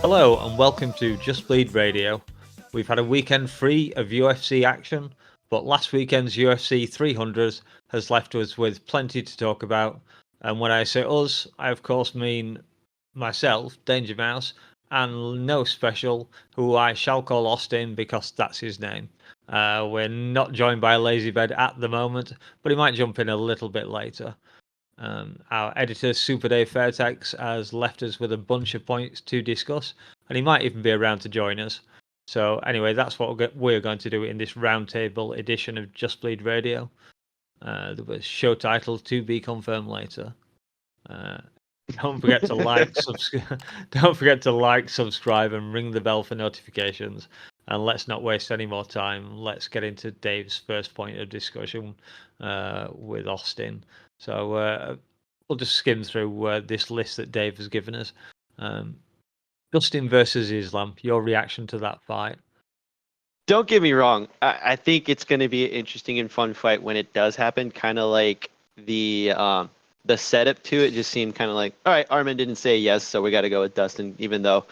Hello and welcome to Just Bleed Radio. We've had a weekend free of UFC action, but last weekend's UFC 300 has left us with plenty to talk about. And when I say us, I of course mean myself, Dangermouse, and no special, who I shall call Austin because that's his name. We're not joined by Lazybed at the moment, but he might jump in a little bit later. Our editor, Super Dave Fairtex, has left us with a bunch of points to discuss, and he might even be around to join us. So, anyway, that's what we're going to do in this roundtable edition of Just Bleed Radio. The show title to be confirmed later. Don't forget to don't forget to like, subscribe, and ring the bell for notifications. And let's not waste any more time. Let's get into Dave's first point of discussion with Austin. So we'll just skim through this list that Dave has given us. Dustin versus Islam. Your reaction to that fight? Don't get me wrong. I think it's going to be an interesting and fun fight when it does happen. Kind of like the setup to it just seemed kind of like, all right, Armin didn't say yes, so we got to go with Dustin, even though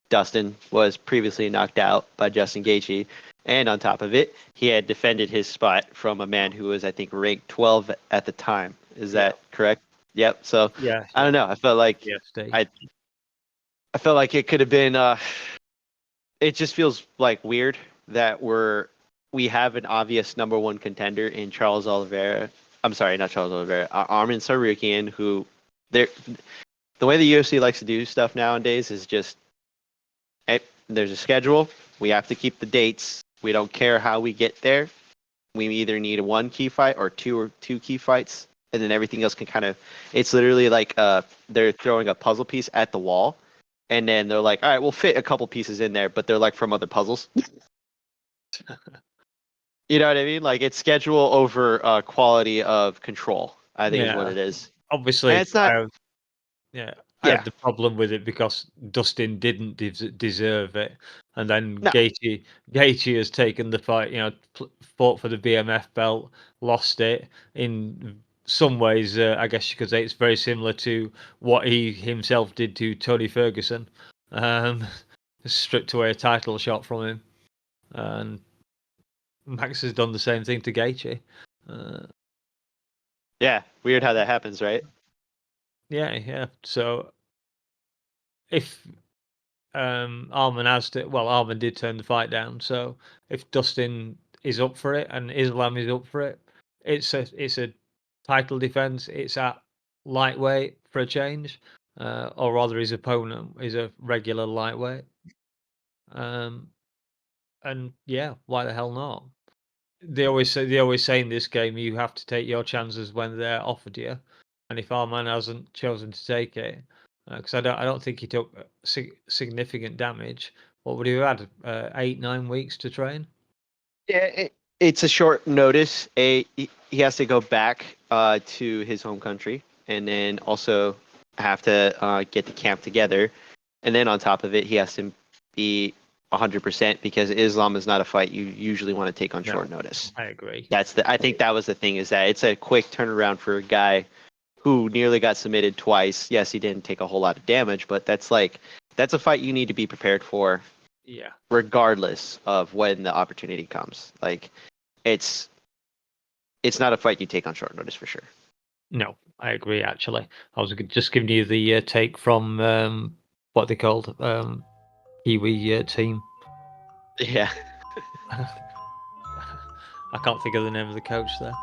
Dustin was previously knocked out by Justin Gaethje. And on top of it, he had defended his spot from a man who was, I think, ranked 12 at the time. Is that correct? Yep. So Yeah. I don't know. I felt like I felt like it could have been. It just feels like weird that we have an obvious number one contender in Charles Oliveira. I'm sorry, not Charles Oliveira. Armin Tsarukyan, who the way the UFC likes to do stuff nowadays is just there's a schedule. We have to keep the dates. We don't care how we get there. We either need one key fight or two key fights, and then everything else can kind of. It's literally like they're throwing a puzzle piece at the wall, and then they're like, all right, we'll fit a couple pieces in there, but they're like from other puzzles. You know what I mean? Like it's schedule over quality of control, I think is what it is. Obviously, and it's not. I have the problem with it because Dustin didn't deserve it, and then Gaethje has taken the fight. Fought for the BMF belt, lost it. In some ways, I guess you could say it's very similar to what he himself did to Tony Ferguson. Stripped away a title shot from him, and Max has done the same thing to Gaethje. Yeah, weird how that happens, right? Yeah. So if Armin did turn the fight down. So if Dustin is up for it and Islam is up for it, it's a title defense. It's at lightweight for a change, or rather, his opponent is a regular lightweight. And yeah, why the hell not? They always say in this game you have to take your chances when they're offered you, and if Arman hasn't chosen to take it, because I don't think he took significant damage. What would he have had? 8-9 weeks to train. Yeah, it's a short notice. He has to go back to his home country, and then also have to get the camp together, and then on top of it, he has to be 100% because Islam is not a fight you usually want to take on short notice. I agree. I think that was the thing, is that it's a quick turnaround for a guy who nearly got submitted twice. Yes, he didn't take a whole lot of damage, but that's a fight you need to be prepared for. Yeah. Regardless of when the opportunity comes. Like it's not a fight you take on short notice for sure. No, I agree actually. I was just giving you the take from what they called Kiwi team. Yeah. I can't think of the name of the coach there.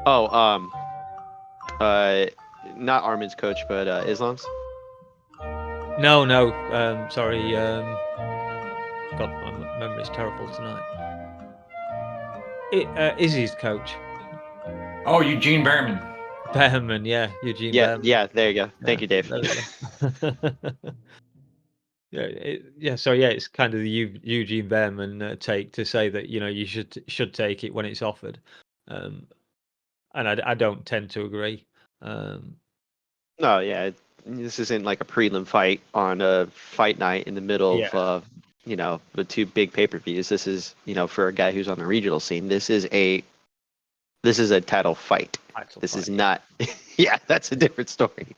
Oh, not Armin's coach, but Islam's. No, sorry. God, my memory's terrible tonight. Izzy's coach. Oh, Eugene Behrman. Behrman, yeah, Eugene. Behrman. Yeah. There you go. Thank you, Dave. So it's kind of the Eugene Behrman take to say that you should take it when it's offered, and I don't tend to agree. No, yeah, this isn't like a prelim fight on a fight night in the middle of the two big pay-per-views. This is for a guy who's on the regional scene. This is a title fight. This is not. Yeah, that's a different story.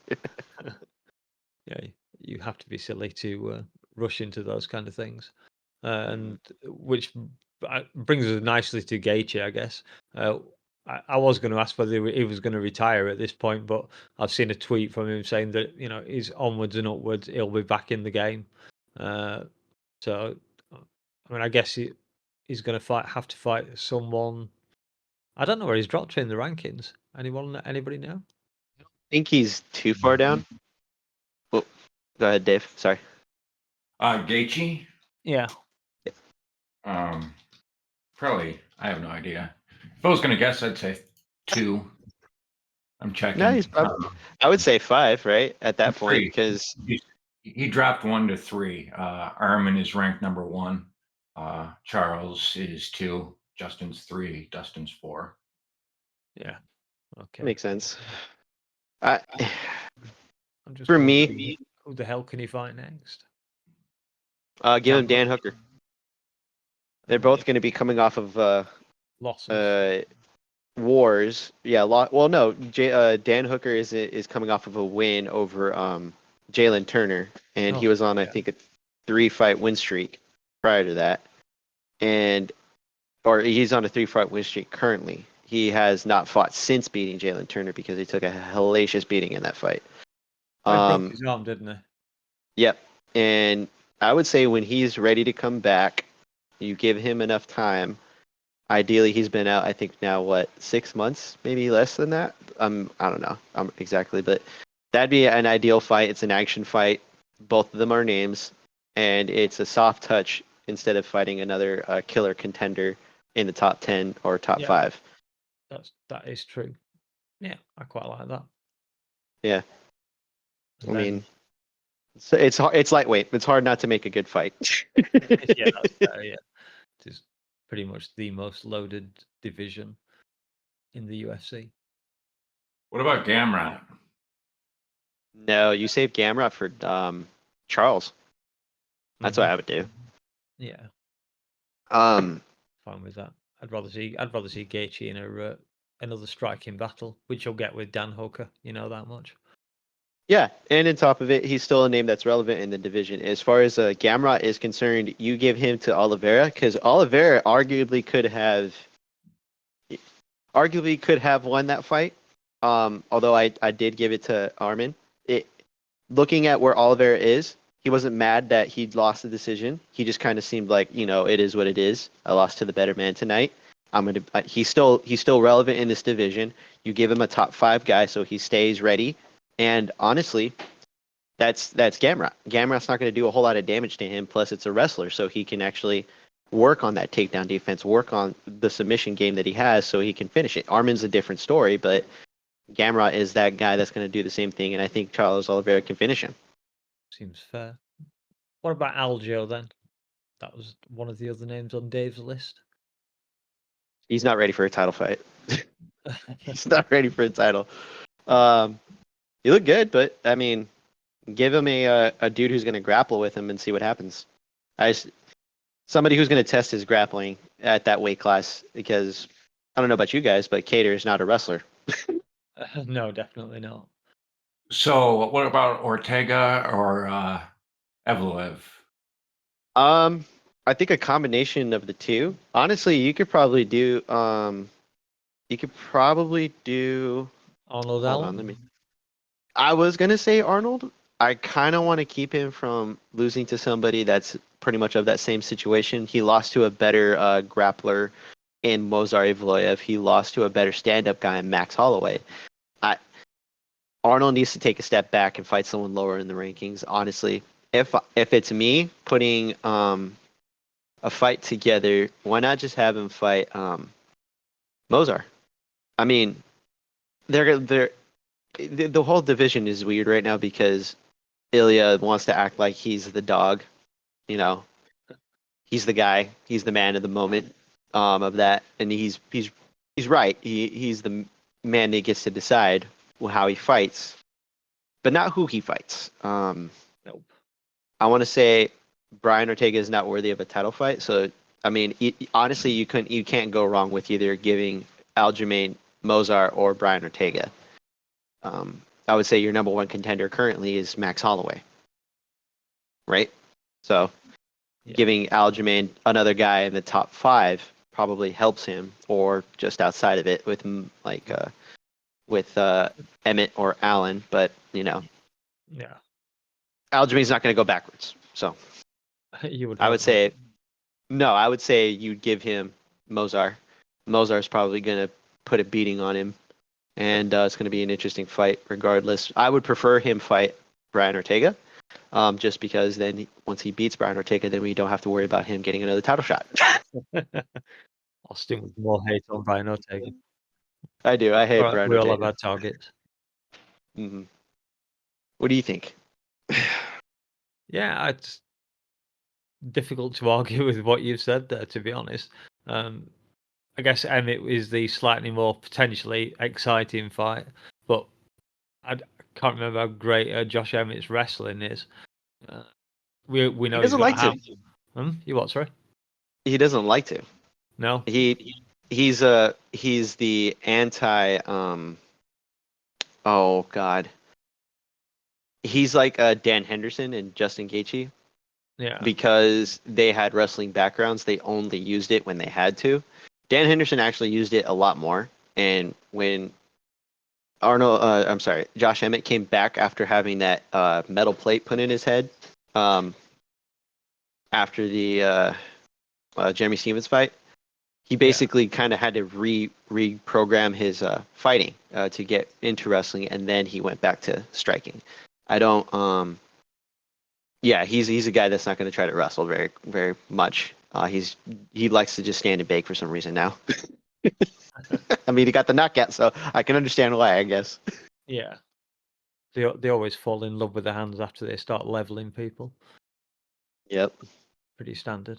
Yeah, you have to be silly to rush into those kind of things, and which brings us nicely to Gaethje, I guess. I was going to ask whether he was going to retire at this point, but I've seen a tweet from him saying that he's onwards and upwards. He'll be back in the game. So, I mean, I guess he's going to have to fight someone. I don't know where he's dropped to in the rankings. Anybody know? I think he's too far down. Well, go ahead, Dave. Sorry. Gaethje? Yeah. Probably. I have no idea. If I was gonna guess, I'd say 2. I'm checking. No, he's probably. I would say 5, right? At that point, 3. because he dropped 1 to 3. Armin is ranked number 1. Charles is 2. Justin's 3. Dustin's 4. Yeah. Okay. Makes sense. I'm just For me, who the hell can he fight next? give him Dan Hooker. They're both going to be coming off of losses. Wars. Yeah. Well, no. Dan Hooker is coming off of a win over Jalen Turner, and he was on I think a 3-fight win streak prior to that, or he's on a 3-fight win streak currently. He has not fought since beating Jalen Turner because he took a hellacious beating in that fight. He broke his arm, didn't he? Yep. And I would say when he's ready to come back, you give him enough time. Ideally, he's been out, I think now, 6 months, maybe less than that. I don't know exactly, but that'd be an ideal fight. It's an action fight. Both of them are names, and it's a soft touch instead of fighting another killer contender in the top 10 or top 5. That is true. Yeah, I quite like that. Yeah. I mean, it's lightweight. It's hard not to make a good fight. Yeah, that's fair, yeah. It is pretty much the most loaded division in the UFC. What about Gamrot? No, you save Gamrot for Charles. That's what I would do. Yeah. Fine with that. I'd rather see Gaethje in another striking battle, which you'll get with Dan Hooker. You know that much. Yeah, and on top of it, he's still a name that's relevant in the division. As far as Gamrot is concerned, you give him to Oliveira because Oliveira arguably could have won that fight. Although I did give it to Armin. Looking at where Oliveira is, he wasn't mad that he'd lost the decision. He just kind of seemed like, it is what it is. I lost to the better man tonight. He's still relevant in this division. You give him a top 5 guy so he stays ready. And honestly, that's Gamrot. Gamrot's not going to do a whole lot of damage to him. Plus, it's a wrestler, so he can actually work on that takedown defense, work on the submission game that he has, so he can finish it. Armin's a different story, but Gamrot is that guy that's going to do the same thing, and I think Charles Oliveira can finish him. Seems fair. What about Aljo then? That was one of the other names on Dave's list. He's not ready for a title fight. He's not ready for a title. He looked good, but I mean, give him a dude who's going to grapple with him and see what happens. Somebody who's going to test his grappling at that weight class, because I don't know about you guys, but Cater is not a wrestler. No, definitely not. So, what about Ortega or Evloev? I think a combination of the two. Honestly, you could probably do. Arnold Allen. I was gonna say Arnold. I kind of want to keep him from losing to somebody that's pretty much of that same situation. He lost to a better grappler in Movsar Evloev. He lost to a better stand-up guy in Max Holloway. Arnold needs to take a step back and fight someone lower in the rankings. Honestly, if it's me putting a fight together, why not just have him fight Movsar? I mean, the whole division is weird right now because Ilya wants to act like he's the dog. He's the guy. He's the man of the moment of that, and he's right. He's the man that gets to decide how he fights, but not who he fights. Nope. I want to say Brian Ortega is not worthy of a title fight. So I mean, honestly, you can't go wrong with either giving Aljamain Movsar or Brian Ortega. I would say your number one contender currently is Max Holloway. right? So giving Aljamain another guy in the top 5 probably helps him, or just outside of it with Emmett or Allen. But Aljamain's not going to go backwards. So I would say you'd give him Mozar. Mozar's probably going to put a beating on him, and it's going to be an interesting fight regardless. I would prefer him fight Brian Ortega, just because then once he beats Brian Ortega, then we don't have to worry about him getting another title shot. Austin with more hate on Brian Ortega. I do. I hate Brian Ortega. We all have our targets. Mm-hmm. What do you think? Yeah, it's difficult to argue with what you've said there, to be honest. I guess Emmett is the slightly more potentially exciting fight, but I can't remember how great Josh Emmett's wrestling is. We know he doesn't like to. You what? Sorry. He doesn't like to. No. He's the anti. Oh God. He's like Dan Henderson and Justin Gaethje. Yeah. Because they had wrestling backgrounds, they only used it when they had to. Dan Henderson actually used it a lot more, and when Josh Emmett came back after having that metal plate put in his head, after the Jeremy Stevens fight, he basically kind of had to reprogram his fighting to get into wrestling, and then he went back to striking. He's a guy that's not going to try to wrestle very, very much. He likes to just stand and bake for some reason now. I mean, he got the knockout, so I can understand why, I guess. Yeah. They always fall in love with the hands after they start leveling people. Yep. Pretty standard.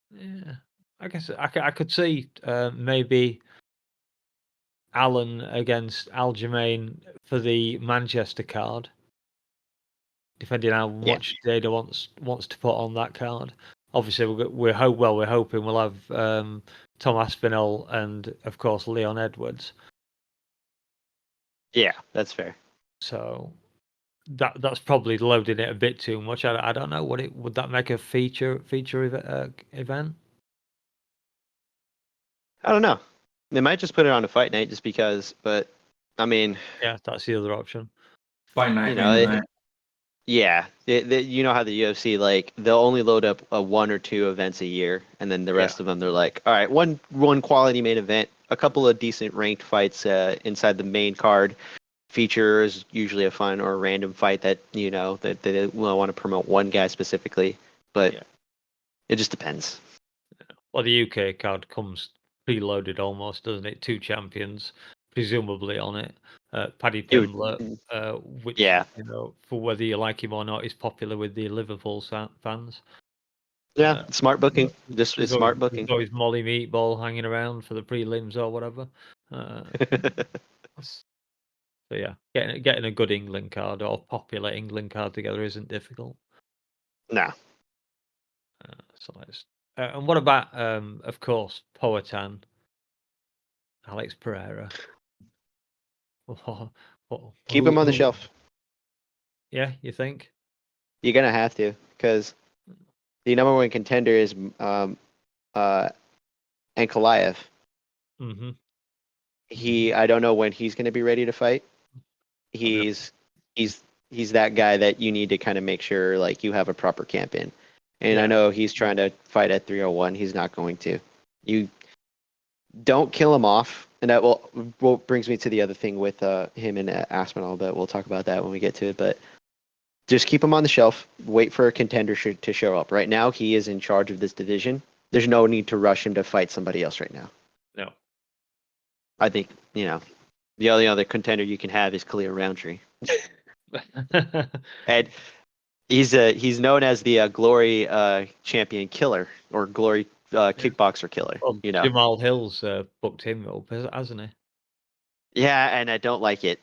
Yeah. I guess I could see maybe Allen against Aljamain for the Manchester card, depending on how much Dana wants to put on that card. Obviously, we're hoping we'll have Tom Aspinall and, of course, Leon Edwards. Yeah, that's fair. So that's probably loading it a bit too much. I don't know. Would that make a feature event? I don't know. They might just put it on a fight night just because. But I mean, yeah, that's the other option. Fight night. Yeah, you know how the UFC, like, they'll only load up 1 or 2 events a year, and then the rest of them they're like, all right, one quality main event, a couple of decent ranked fights inside the main card. Features usually a fun or a random fight that that they want to promote one guy specifically, but it just depends. Well, the UK card comes preloaded almost, doesn't it? 2 champions presumably on it. Paddy Pimblett, which for whether you like him or not, is popular with the Liverpool fans. Yeah, smart booking. It's smart booking. There's always Molly Meatball hanging around for the prelims or whatever. So yeah, getting a good England card or popular England card together isn't difficult. No. And what about, of course, Poatan, Alex Pereira? Keep him on the shelf. Yeah, you think? You're gonna have to, because the number 1 contender is Ankalaev. Mm-hmm. I don't know when he's gonna be ready to fight. He's that guy that you need to kind of make sure like you have a proper camp in. And I know he's trying to fight at 301. He's not going to. You don't kill him off. And that will brings me to the other thing with him and Aspinall, but we'll talk about that when we get to it. But just keep him on the shelf. Wait for a contender to show up. Right now, he is in charge of this division. There's no need to rush him to fight somebody else right now. No. I think, the only other contender you can have is Khalil Roundtree. And he's known as the Glory champion killer, or Glory kickboxer killer. Well, Jamal Hill's booked him up, hasn't he? Yeah, and I don't like it.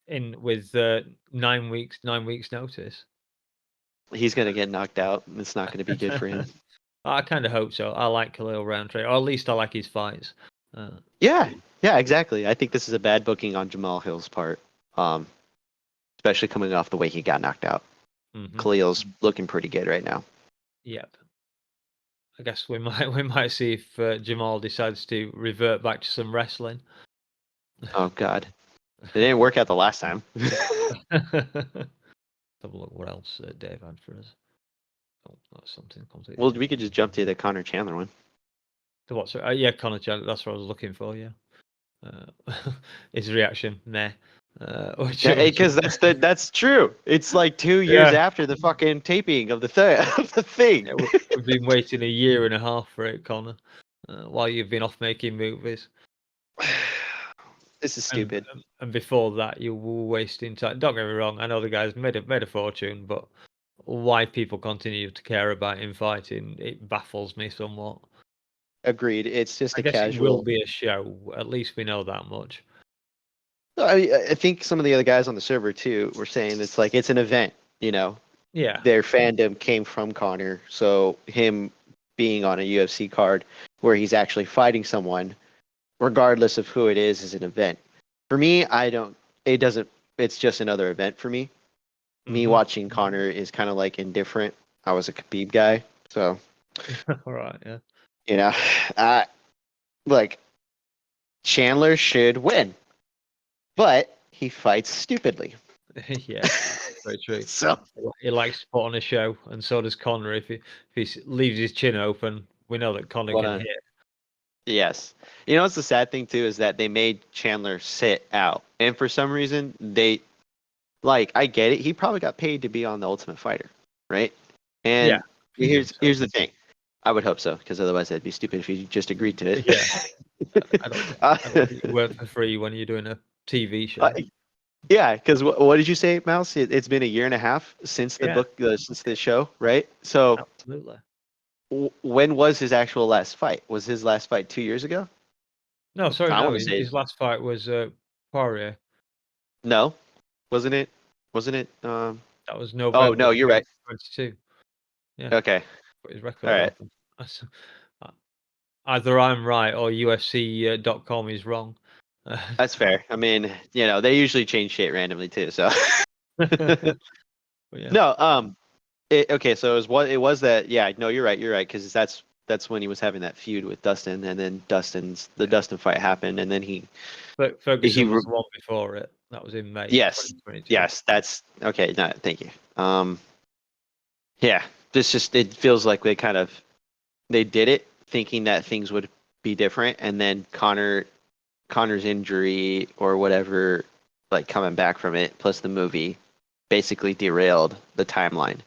With 9 weeks notice. He's gonna get knocked out. It's not gonna be good for him. I kind of hope so. I like Khalil Roundtree, or at least I like his fights. Yeah, exactly. I think this is a bad booking on Jamal Hill's part, especially coming off the way he got knocked out. Khalil's looking pretty good right now. Yep. I guess we might see if Jamal decides to revert back to some wrestling. Oh God, it didn't work out the last time. Have a look what else Dave had for us. Oh, that's something completely. Well, we could just jump to the Connor Chandler one. To what? Yeah, Connor Chandler. That's what I was looking for. Yeah. His reaction, nah. Because that's true. It's like 2 years after the fucking taping of the thing. Yeah, we've been waiting a year and a half for it, Connor, while you've been off making movies. This is stupid. And before that, you were wasting time. Don't get me wrong. I know the guy's made a fortune, but why people continue to care about him fighting, it baffles me somewhat. Agreed. It's just I a guess casual. It will be a show. At least we know that much. I think some of the other guys on the server too were saying it's like it's an event. Yeah. Their fandom came from Connor, so him being on a UFC card where he's actually fighting someone, regardless of who it is an event. For me, it's just another event for me. Me watching Connor is kind of like indifferent. I was a Khabib guy, so. All right, yeah. Like, Chandler should win, but he fights stupidly. Yeah, very true. So he likes to put on a show, and so does Connor. If he leaves his chin open, we know that Connor can hit. Yes. What's the sad thing too is that they made Chandler sit out, and for some reason I get it. He probably got paid to be on the Ultimate Fighter, right? And here's the thing. I would hope so, because otherwise that'd be stupid if you just agreed to it. Yeah. I don't think you work for free when you're doing a TV show. Yeah, because what did you say, Mouse? It's been a year and a half since the book, since the show, right? So, absolutely. When was his actual last fight? Was his last fight 2 years ago? No, sorry, no. His last fight was Poirier. No, wasn't it? That was November. Oh no, you're right. 22. Yeah. Okay. Put his record. All right. Either I'm right or UFC.com is wrong. That's fair. I mean, they usually change shit randomly too. So. No. Okay. So it was that. Yeah. No, you're right. Because that's when he was having that feud with Dustin, and then Dustin fight happened, and then he. But Ferguson was the one before it. That was in May. Yes. Yes. That's okay. No, thank you. Yeah. It feels like they did it thinking that things would be different, and then Connor's injury or whatever, like coming back from it, plus the movie, basically derailed the timeline.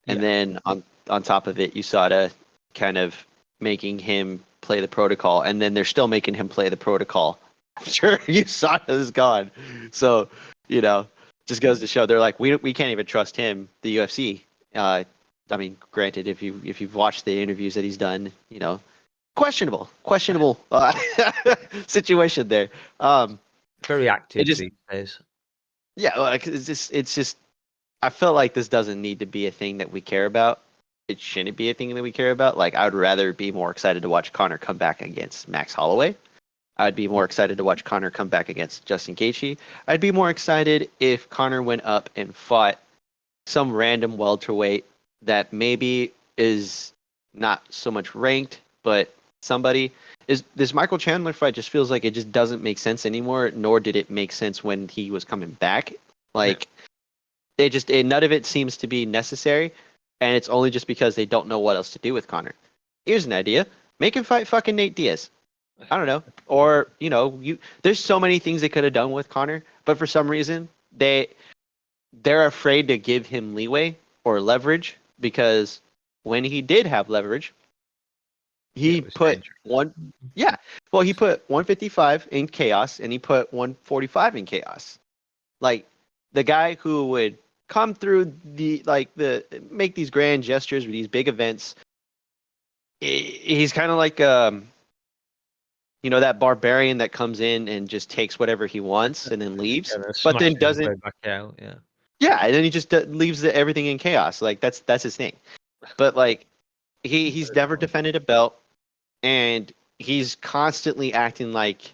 And then on top of it, USADA kind of making him play the protocol, and then they're still making him play the protocol after USADA is gone. So, just goes to show they're like, we can't even trust him, the UFC. I mean, granted, if you've watched the interviews that he's done, questionable situation there. Very active these days. Yeah, like it's just. I feel like this doesn't need to be a thing that we care about. It shouldn't be a thing that we care about. Like, I would rather be more excited to watch Connor come back against Max Holloway. I'd be more excited to watch Connor come back against Justin Gaethje. I'd be more excited if Connor went up and fought some random welterweight that maybe is not so much ranked, but somebody is. This Michael Chandler fight just feels like it just doesn't make sense anymore, nor did it make sense when he was coming back. Like, none of it seems to be necessary, and it's only just because they don't know what else to do with Connor. Here's an idea. Make him fight fucking Nate Diaz. I don't know. Or, there's so many things they could have done with Connor, but for some reason, they're afraid to give him leeway or leverage, because when he did have leverage, he put he put 155 in chaos, and he put 145 in chaos. Like, the guy who would come through make these grand gestures with these big events, he's kind of like that barbarian that comes in and just takes whatever he wants and then leaves, but then doesn't back out. and then he just leaves everything in chaos. Like, that's his thing. But like, he's never defended a belt, and he's constantly acting like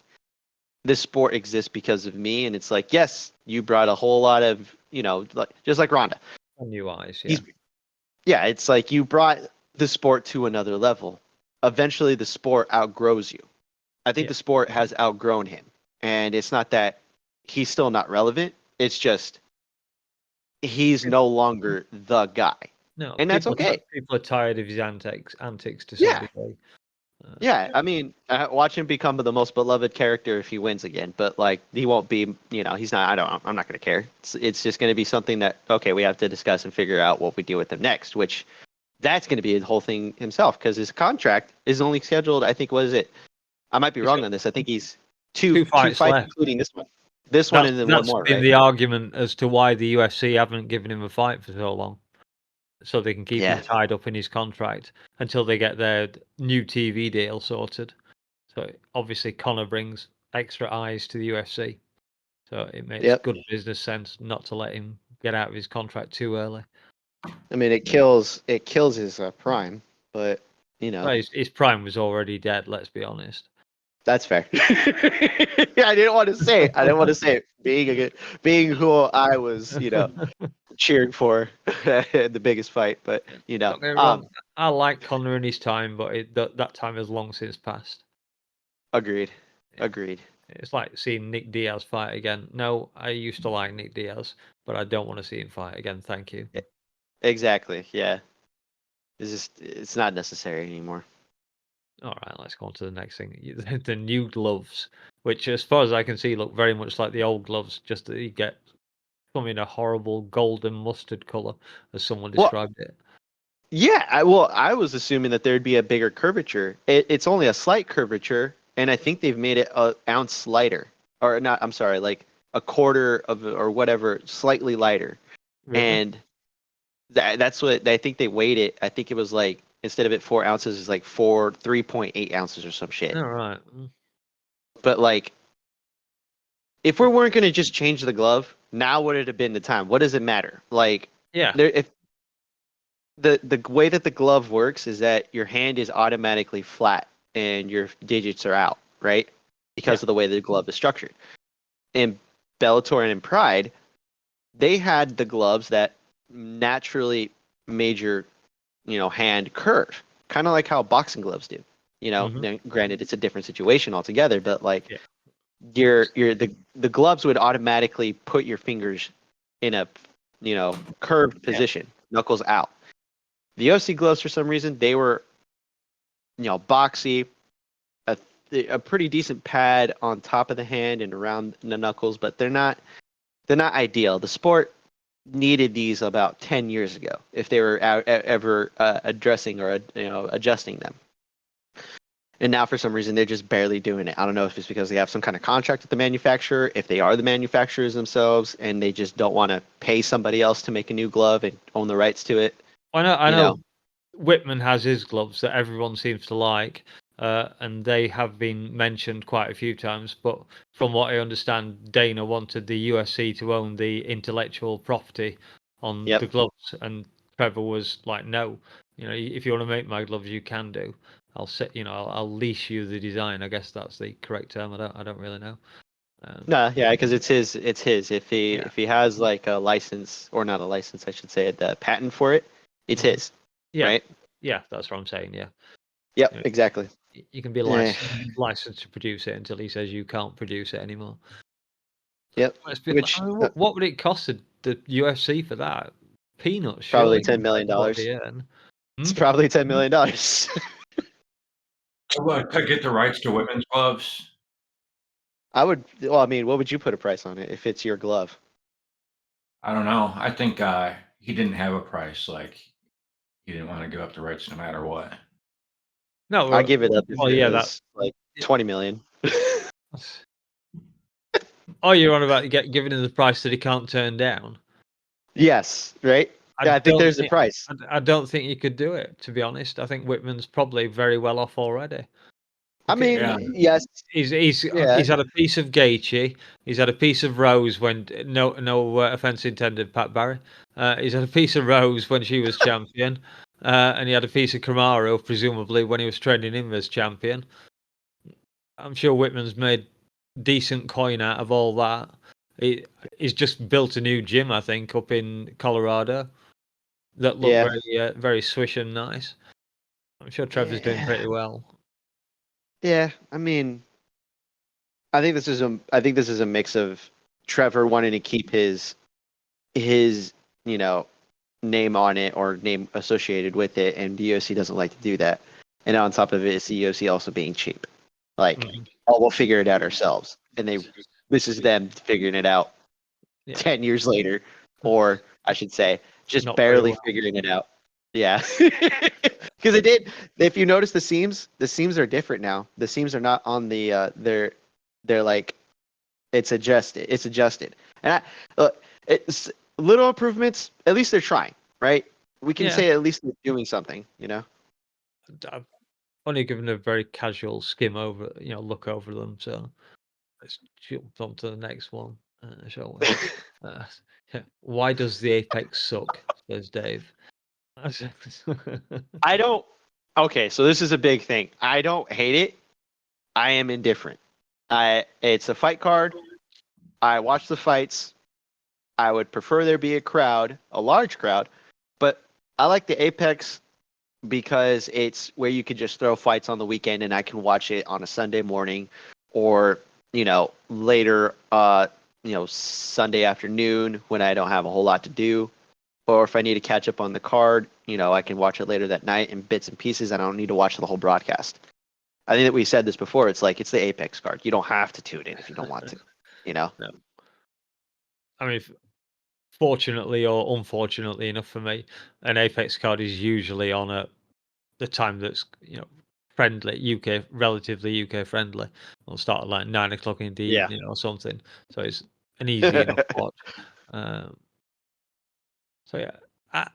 this sport exists because of me. And it's like, yes, you brought a whole lot of, just like Ronda. New eyes, yeah. Yeah, it's like you brought the sport to another level. Eventually, the sport outgrows you. I think the sport has outgrown him. And it's not that he's still not relevant. It's just he's no longer the guy. No, and that's okay. People are tired of his antics to some degree. Yeah, I mean, watch him become the most beloved character if he wins again. But like, he won't be. He's not. I'm not going to care. It's just going to be something that we have to discuss and figure out what we do with him next. Which that's going to be the whole thing himself because his contract is only scheduled. I think what is it? I might be wrong on this. I think he's two fights left, including this one. This one and then one more. That's been the argument as to why the UFC haven't given him a fight for so long. So they can keep him tied up in his contract until they get their new TV deal sorted. So obviously Conor brings extra eyes to the UFC. So it makes good business sense not to let him get out of his contract too early. I mean, it kills his prime, but well, his prime was already dead. Let's be honest. That's fair. I didn't want to say it. Being who I was, cheering for the biggest fight, but I like Conor in his time, but that time has long since passed. Agreed. It's like seeing Nick Diaz fight again. No, I used to like Nick Diaz, but I don't want to see him fight again. Thank you. Exactly. Yeah. It's not necessary anymore. All right, let's go on to the next thing. The new gloves, which, as far as I can see, look very much like the old gloves, just that you get some in a horrible golden mustard color, as someone described it. Yeah, I was assuming that there'd be a bigger curvature. It's only a slight curvature, and I think they've made it an ounce lighter, or not. I'm sorry, like a quarter of or whatever, slightly lighter, and that's what I think they weighed it. I think it was like instead of it 4 ounces, it's like 3.8 ounces or some shit. All right. But like, if we weren't gonna just change the glove, now would it have been the time? What does it matter? Like, if the way that the glove works is that your hand is automatically flat and your digits are out, right? Because of the way the glove is structured. In Bellator and in Pride, they had the gloves that naturally made your hand curve, kind of like how boxing gloves do. Now, granted, it's a different situation altogether, but like the gloves would automatically put your fingers in a curved position, knuckles out. The UFC gloves, for some reason, they were boxy, a pretty decent pad on top of the hand and around the knuckles, but they're not ideal. The sport needed these about 10 years ago if they were ever addressing or adjusting them. And now for some reason they're just barely doing it. I don't know if it's because they have some kind of contract with the manufacturer, if they are the manufacturers themselves and they just don't want to pay somebody else to make a new glove and own the rights to it. I know. Whitman has his gloves that everyone seems to like, and they have been mentioned quite a few times. But from what I understand, Dana wanted the UFC to own the intellectual property on the gloves, and Trevor was like, "No, if you want to make my gloves, you can do. I'll set, I'll lease you the design. I guess that's the correct term. I don't really know." No, because it's his. If he has like a license or not a license, I should say, the patent for it, it's his. Yeah. Right? Yeah, that's what I'm saying. Yeah. Yep, exactly. You can be licensed to produce it until he says you can't produce it anymore. Yep. What would it cost the UFC for that? Peanuts. Probably $10 million. It's probably $10 million. To get the rights to women's gloves. I would. Well, I mean, what would you put a price on it if it's your glove? I don't know. I think he didn't have a price. Like, he didn't want to give up the rights no matter what. No, I give it up. That's like 20 million. Oh, you're on about giving him the price that he can't turn down. Yes, right. I think there's a price. I don't think you could do it. To be honest, I think Whitman's probably very well off already. I mean, yes. He's had a piece of Gaethje. He's had a piece of Rose when no offense intended, Pat Barry. He's had a piece of Rose when she was champion, and he had a piece of Kamaru presumably when he was training him as champion. I'm sure Whitman's made decent coin out of all that. He's just built a new gym, I think, up in Colorado. that look very swish and nice. I'm sure Trevor's doing pretty well. Yeah, I mean, I think this is a mix of Trevor wanting to keep his name on it or name associated with it, and the UFC doesn't like to do that. And on top of it, it's the UFC also being cheap. Like, we'll figure it out ourselves. And this is them figuring it out 10 years later, or I should say, just Not barely figuring it out. Yeah. Because it did. If you notice the seams are different now. The seams are not on the, they're like, it's adjusted. And it's little improvements. At least they're trying, right? We can say at least they're doing something, I've only given a very casual skim over, look over them. So let's jump on to the next one, shall we? Why does the Apex suck? Says Dave. I don't. Okay, so this is a big thing. I don't hate it. I am indifferent. It's a fight card. I watch the fights. I would prefer there be a large crowd, but I like the Apex because it's where you could just throw fights on the weekend and I can watch it on a Sunday morning or, later, Sunday afternoon when I don't have a whole lot to do. Or if I need to catch up on the card, I can watch it later that night in bits and pieces. And I don't need to watch the whole broadcast. I think that we said this before. It's like it's the Apex card. You don't have to tune in if you don't want to. No. I mean, fortunately or unfortunately enough for me, an Apex card is usually on at the time that's friendly, relatively UK friendly. It'll start at like 9 o'clock in the evening or something. So it's an easy enough watch. So yeah,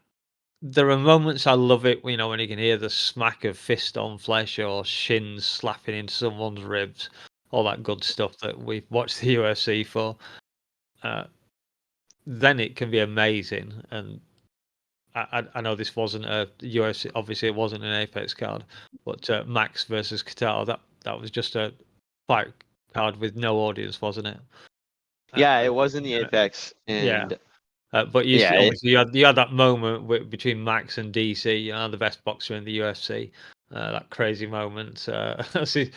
there are moments I love it. When you can hear the smack of fist on flesh or shins slapping into someone's ribs, all that good stuff that we've watched the UFC for. Then it can be amazing. And I know this wasn't a UFC. Obviously, it wasn't an Apex card, but Max versus Qatar. That was just a fight card with no audience, wasn't it? Yeah, it was in the Apex. And but obviously you had that moment between Max and DC, the best boxer in the UFC. That crazy moment as he's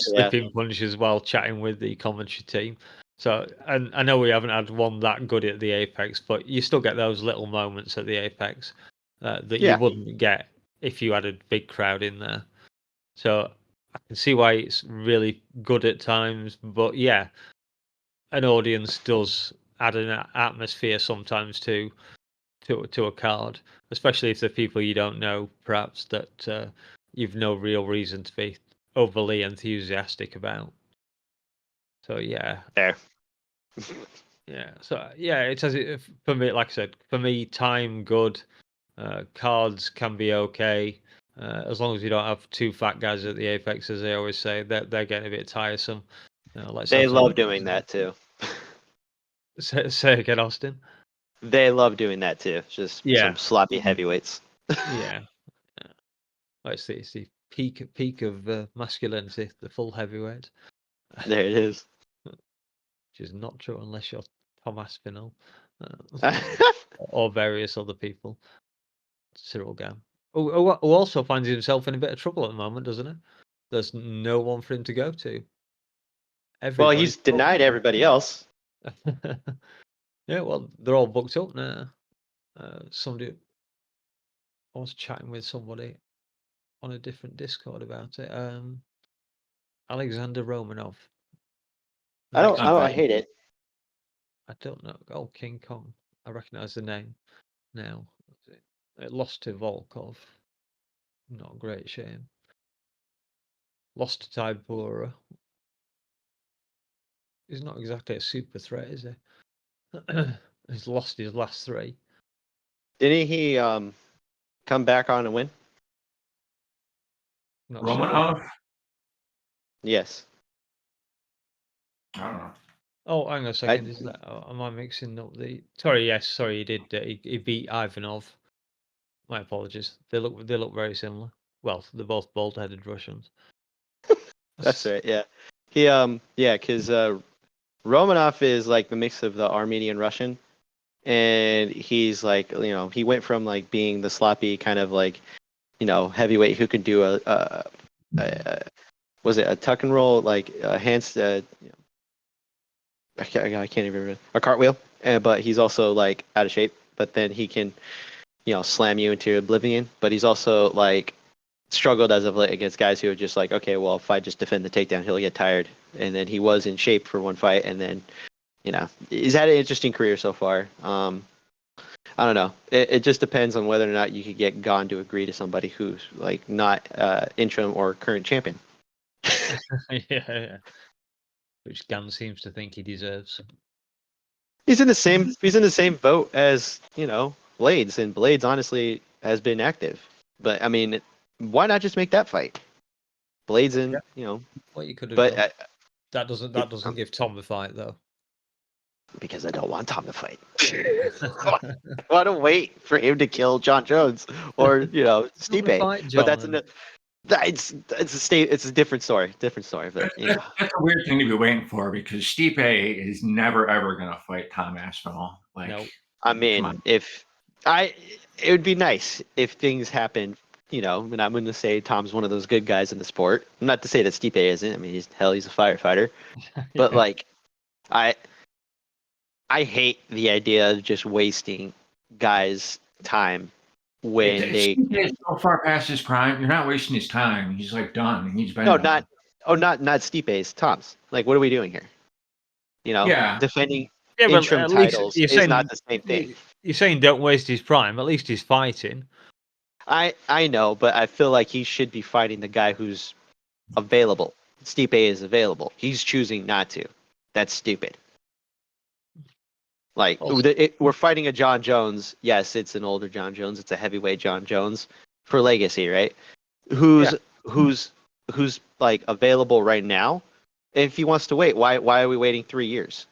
slipping punches while chatting with the commentary team. So, and I know we haven't had one that good at the Apex, but you still get those little moments at the Apex that you wouldn't get if you had a big crowd in there. So I can see why it's really good at times, but yeah, an audience does add an atmosphere sometimes to a card, especially if they're people you don't know, perhaps that you've no real reason to be overly enthusiastic about. So yeah, there. Yeah, so yeah, it says it for me. Like I said, for me, time good. Cards can be okay as long as you don't have two fat guys at the Apex, as they always say. They're getting a bit tiresome. They love doing that too. Say again, Austin. They love doing that too. Just some sloppy heavyweights. Yeah. It's the peak of masculinity, the full heavyweight. There it is. Which is not true unless you're Tom Aspinall or various other people. Cyril Gam, who also finds himself in a bit of trouble at the moment, doesn't he? There's no one for him to go to. Well, he's denied everybody else. Yeah, well, they're all booked up now. I was chatting with somebody on a different Discord about it. Alexander Romanov. I hate it. I don't know. Oh, King Kong. I recognize the name now. It lost to Volkov. Not a great shame. Lost to Tybura. He's not exactly a super threat, is he? He's lost his last three. Didn't he come back on and win? Romanov? Sure. Yes. I don't know. Oh, hang on a second. Is that? Am I mixing up the? Sorry, yes. Sorry, he did. He beat Ivanov. My apologies. They look very similar. Well, they're both bald-headed Russians. That's right. Yeah. He because Romanov is like the mix of the Armenian Russian, and he's like, he went from like being the sloppy kind of like, heavyweight who could do a was it a tuck and roll, like hands, I can't even remember, a cartwheel, but he's also like out of shape. But then he can, slam you into oblivion. But he's also like struggled as of late against guys who are just like, okay, well, if I just defend the takedown, he'll get tired. And then he was in shape for one fight, and then, he's had an interesting career so far. I don't know. It just depends on whether or not you could get Gon to agree to somebody who's like not interim or current champion. Yeah. Which Gunn seems to think he deserves. He's in the same boat as, Blades, and Blades honestly has been active. But I mean, why not just make that fight? Blades and What you could have but done. That doesn't give Tom the fight though. Because I don't want Tom to fight. I want to wait for him to kill John Jones or Stipe. But it's a different story. But that's a weird thing to be waiting for, because Stipe is never ever gonna fight Tom Aspinall. Like, no. I mean, it would be nice if things happen. And I'm going to say Tom's one of those good guys in the sport. Not to say that Stipe isn't. I mean, he's a firefighter. But like, I hate the idea of just wasting guys' time when Stipe is so far past his prime. You're not wasting his time. He's like done. He's been not Stipe's. Tom's. Like, what are we doing here? Defending interim titles is not the same thing. You're saying don't waste his prime. At least he's fighting. I know, but I feel like he should be fighting the guy who's available. Stipe is available. He's choosing not to. That's stupid. Like, we're fighting a John Jones. Yes, it's an older John Jones. It's a heavyweight John Jones for legacy, right? Who's like available right now? If he wants to wait, why are we waiting 3 years?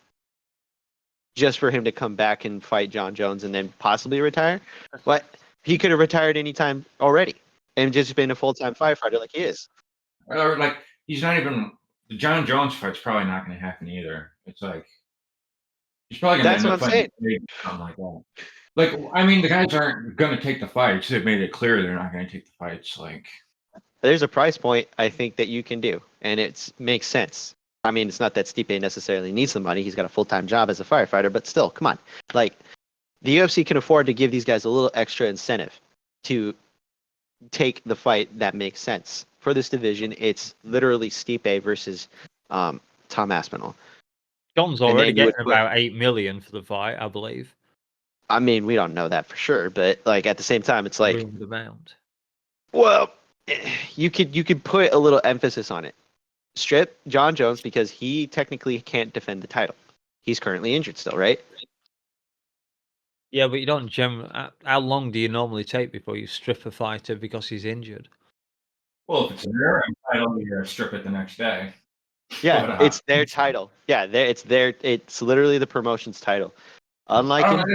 Just for him to come back and fight John Jones and then possibly retire? What? He could have retired anytime already and just been a full-time firefighter like he is. Or like, he's not even, the John Jones fight's probably not going to happen either. It's like, he's probably going to end up fighting something like that. Like, I mean, the guys aren't going to take the fights. They've made it clear they're not going to take the fights. Like, there's a price point I think that you can do, and it makes sense. I mean, it's not that Stipe necessarily needs the money. He's got a full-time job as a firefighter, but still, come on. Like, the UFC can afford to give these guys a little extra incentive to take the fight that makes sense. For this division, it's literally Stipe versus Tom Aspinall. John's already getting about $8 million for the fight, I believe. I mean, we don't know that for sure, but like at the same time, it's like, well, you could put a little emphasis on it. Strip John Jones because he technically can't defend the title. He's currently injured still, right? Yeah, but you don't how long do you normally take before you strip a fighter because he's injured? Well, if it's their title, you strip it the next day. Yeah, it's their title. Yeah, it's literally the promotion's title. Unlike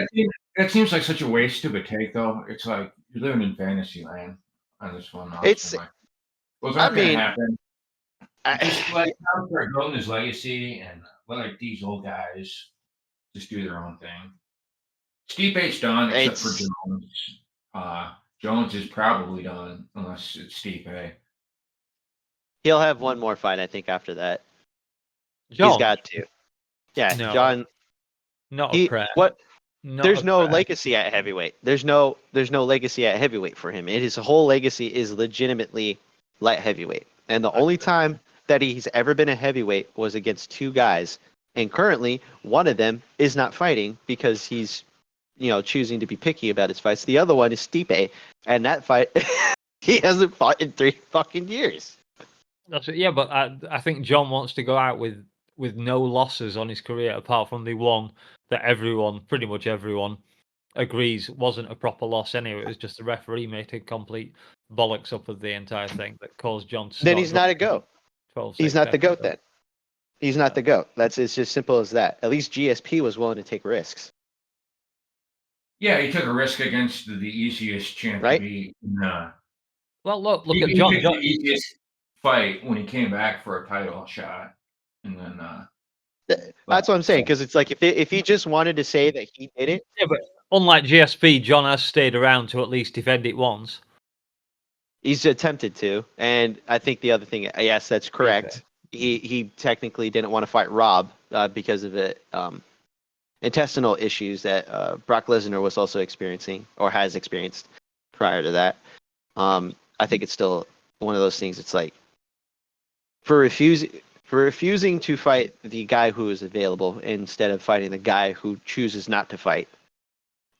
it seems like such a waste of a take, though. It's like you're living in fantasy land on this one. It's. Well, I mean, happen. Just let Tom start building his legacy and let these old guys just do their own thing. Stipe's done, except for Jones. Jones is probably done unless it's Stipe. He'll have one more fight, I think, after that. He's got to. Yeah, no. John. Not what? There's no legacy at heavyweight. There's no legacy at heavyweight for him. His whole legacy is legitimately light heavyweight. And the only time that he's ever been a heavyweight was against two guys. And currently, one of them is not fighting because he's, choosing to be picky about his fights. The other one is Stipe. And that fight, he hasn't fought in 3 fucking years. That's it. Yeah, but I think John wants to go out with no losses on his career apart from the one that pretty much everyone agrees wasn't a proper loss anyway. It was just the referee made a complete bollocks up of the entire thing that caused John to then he's not a GOAT. He's not the GOAT then. He's not the GOAT. It's just simple as that. At least GSP was willing to take risks. Yeah, he took a risk against the easiest champ to beat. Well, look at John. The easiest fight when he came back for a title shot, and then That's what I'm saying, because it's like if he just wanted to say that he did it. Yeah, but unlike GSP, John has stayed around to at least defend it once. He's attempted to, and I think the other thing, yes, that's correct. Okay. He technically didn't want to fight Rob because of it. Intestinal issues that Brock Lesnar was also experiencing or has experienced prior to that. I think it's still one of those things. It's like for refusing to fight the guy who is available instead of fighting the guy who chooses not to fight.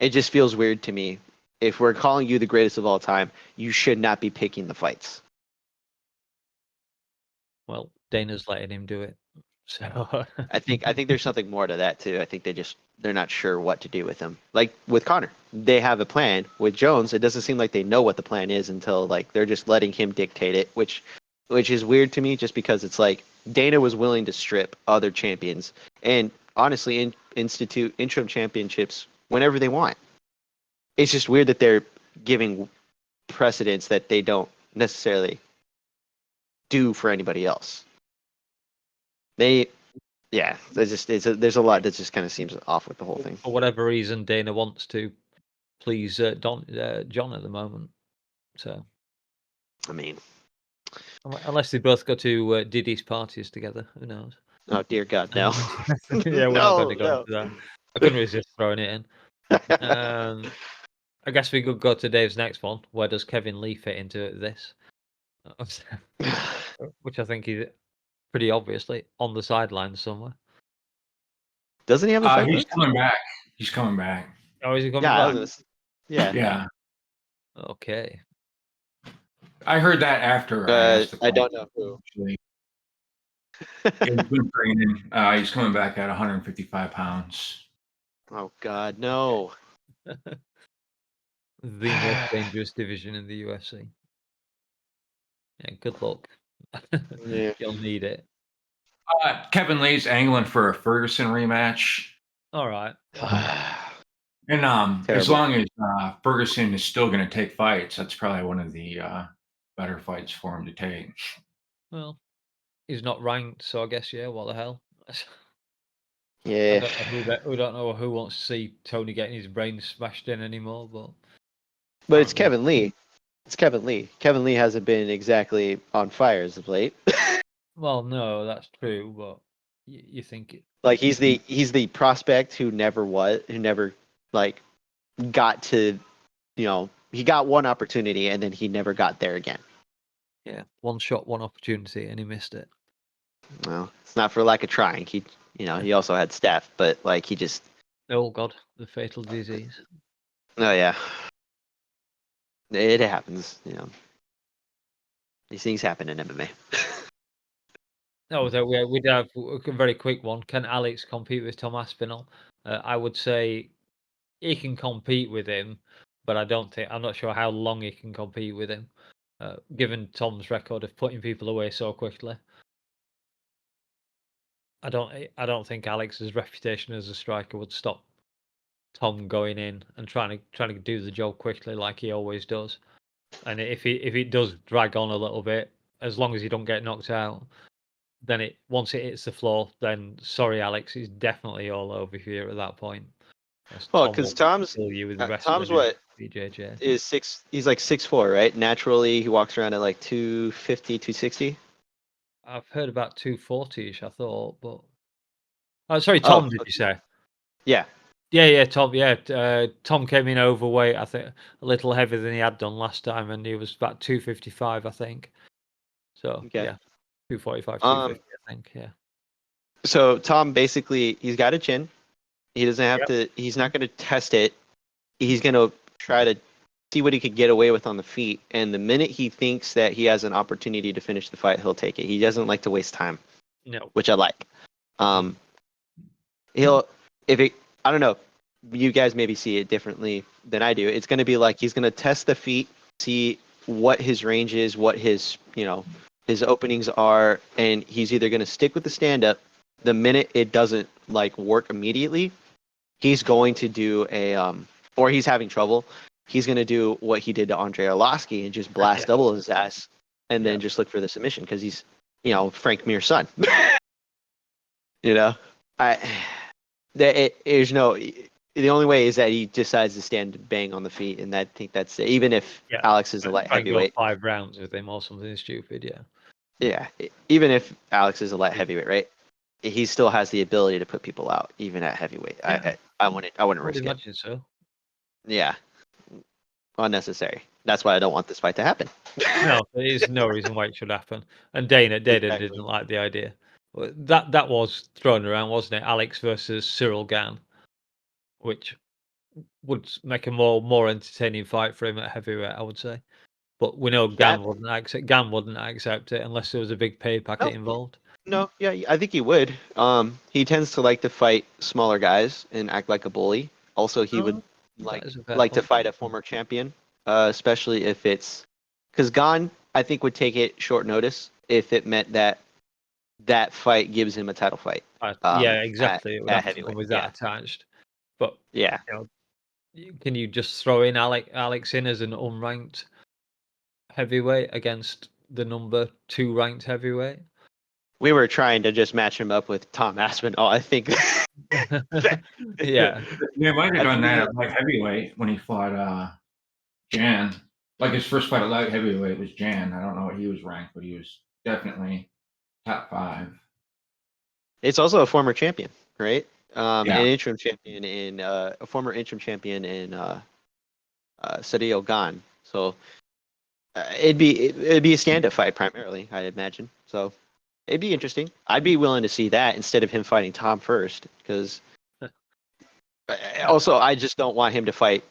It just feels weird to me. If we're calling you the greatest of all time, you should not be picking the fights. Well, Dana's letting him do it. So I think there's something more to that too. I think they're not sure what to do with him. Like with Conor, they have a plan. With Jones, it doesn't seem like they know what the plan is until like they're just letting him dictate it, which is weird to me. Just because it's like Dana was willing to strip other champions and honestly institute interim championships whenever they want. It's just weird that they're giving precedence that they don't necessarily do for anybody else. There's a lot that just kind of seems off with the whole thing. For whatever reason, Dana wants to please John at the moment. So, I mean, unless they both go to Diddy's parties together, who knows? Oh dear God, no! Yeah, we're not going to go into that. I couldn't resist throwing it in. I guess we could go to Dave's next one. Where does Kevin Lee fit into this? Which I think is pretty obviously on the sidelines somewhere. Doesn't he have a fight? He's coming back. He's coming back. Oh, is he coming back? Yeah. Okay. I heard that after. I don't know who. He's been training. He's coming back at 155 pounds. Oh God, no! The most dangerous division in the UFC. Yeah, good luck. Yeah. You'll need it. Kevin Lee's angling for a Ferguson rematch. All right. And as long as Ferguson is still going to take fights, that's probably one of the better fights for him to take. Well, he's not ranked, so I guess what the hell. Yeah. We don't know who wants to see Tony getting his brain smashed in anymore, but it's Kevin Lee. It's Kevin Lee. Kevin Lee hasn't been exactly on fire as of late. Well, no, that's true, but you think it. Like he's the prospect who never like got to, he got one opportunity and then he never got there again. Yeah, one shot, one opportunity, and he missed it. Well, it's not for lack of trying. He also had staph, but like he just. Oh God, the fatal disease. Oh yeah. It happens, These things happen in MMA. No, we'd have a very quick one. Can Alex compete with Tom Aspinall? I would say he can compete with him, but I'm not sure how long he can compete with him, given Tom's record of putting people away so quickly. I don't think Alex's reputation as a striker would stop Tom going in and trying to do the job quickly like he always does. And if it does drag on a little bit, as long as you don't get knocked out, then once it hits the floor, then sorry Alex, it's definitely all over here at that point. Well, because Tom's what BJJ is he's like 6'4", right? Naturally, he walks around at like 250, 260. I've heard about 240ish. I thought, but sorry, Tom. Did you say? Yeah. Yeah, Tom. Yeah, Tom came in overweight. I think a little heavier than he had done last time, and he was about 255, I think. So yeah, 245, 250, I think. Yeah. So Tom basically, he's got a chin. He doesn't have to. He's not going to test it. He's going to try to see what he could get away with on the feet. And the minute he thinks that he has an opportunity to finish the fight, he'll take it. He doesn't like to waste time. No. Which I like. I don't know. You guys maybe see it differently than I do. It's going to be like he's going to test the feet, see what his range is, what his his openings are, and he's either going to stick with the stand-up. The minute it doesn't like work immediately, he's going to do or he's having trouble. He's going to do what he did to Andre Arlovski and just blast double his ass, and then just look for the submission because he's Frank Mir's son. there's no. The only way is that he decides to stand and bang on the feet, and I think that's it. Even if Alex is a light heavyweight. 5 rounds with him or something stupid, yeah. Yeah, even if Alex is a light heavyweight, right? He still has the ability to put people out, even at heavyweight. Yeah. I wouldn't risk it. Imagine so. Yeah, unnecessary. That's why I don't want this fight to happen. No, there is no reason why it should happen. And Dana didn't like the idea. That was thrown around, wasn't it? Alex versus Cyril Gane, which would make a more entertaining fight for him at heavyweight, I would say. But we know Gane wouldn't accept it unless there was a big pay packet involved. No, yeah, I think he would. He tends to like to fight smaller guys and act like a bully. Also, he would like to fight a former champion, especially if it's because Gane, I think, would take it short notice if it meant that fight gives him a title fight. Yeah, exactly. It would have to heavyweight come with that attached. But yeah, can you just throw in Alex in as an unranked heavyweight against the number 2 ranked heavyweight? We were trying to just match him up with Tom Aspinall, I think. Yeah. Yeah, might have done that at light heavyweight when he fought Jan. Like his first fight at light heavyweight was Jan. I don't know what he was ranked, but he was definitely top 5. It's also a former champion, right? An interim champion in a former interim champion in Cyril Gane. So it'd be a stand-up fight primarily, I imagine. So it'd be interesting. I'd be willing to see that instead of him fighting Tom first, because also I just don't want him to fight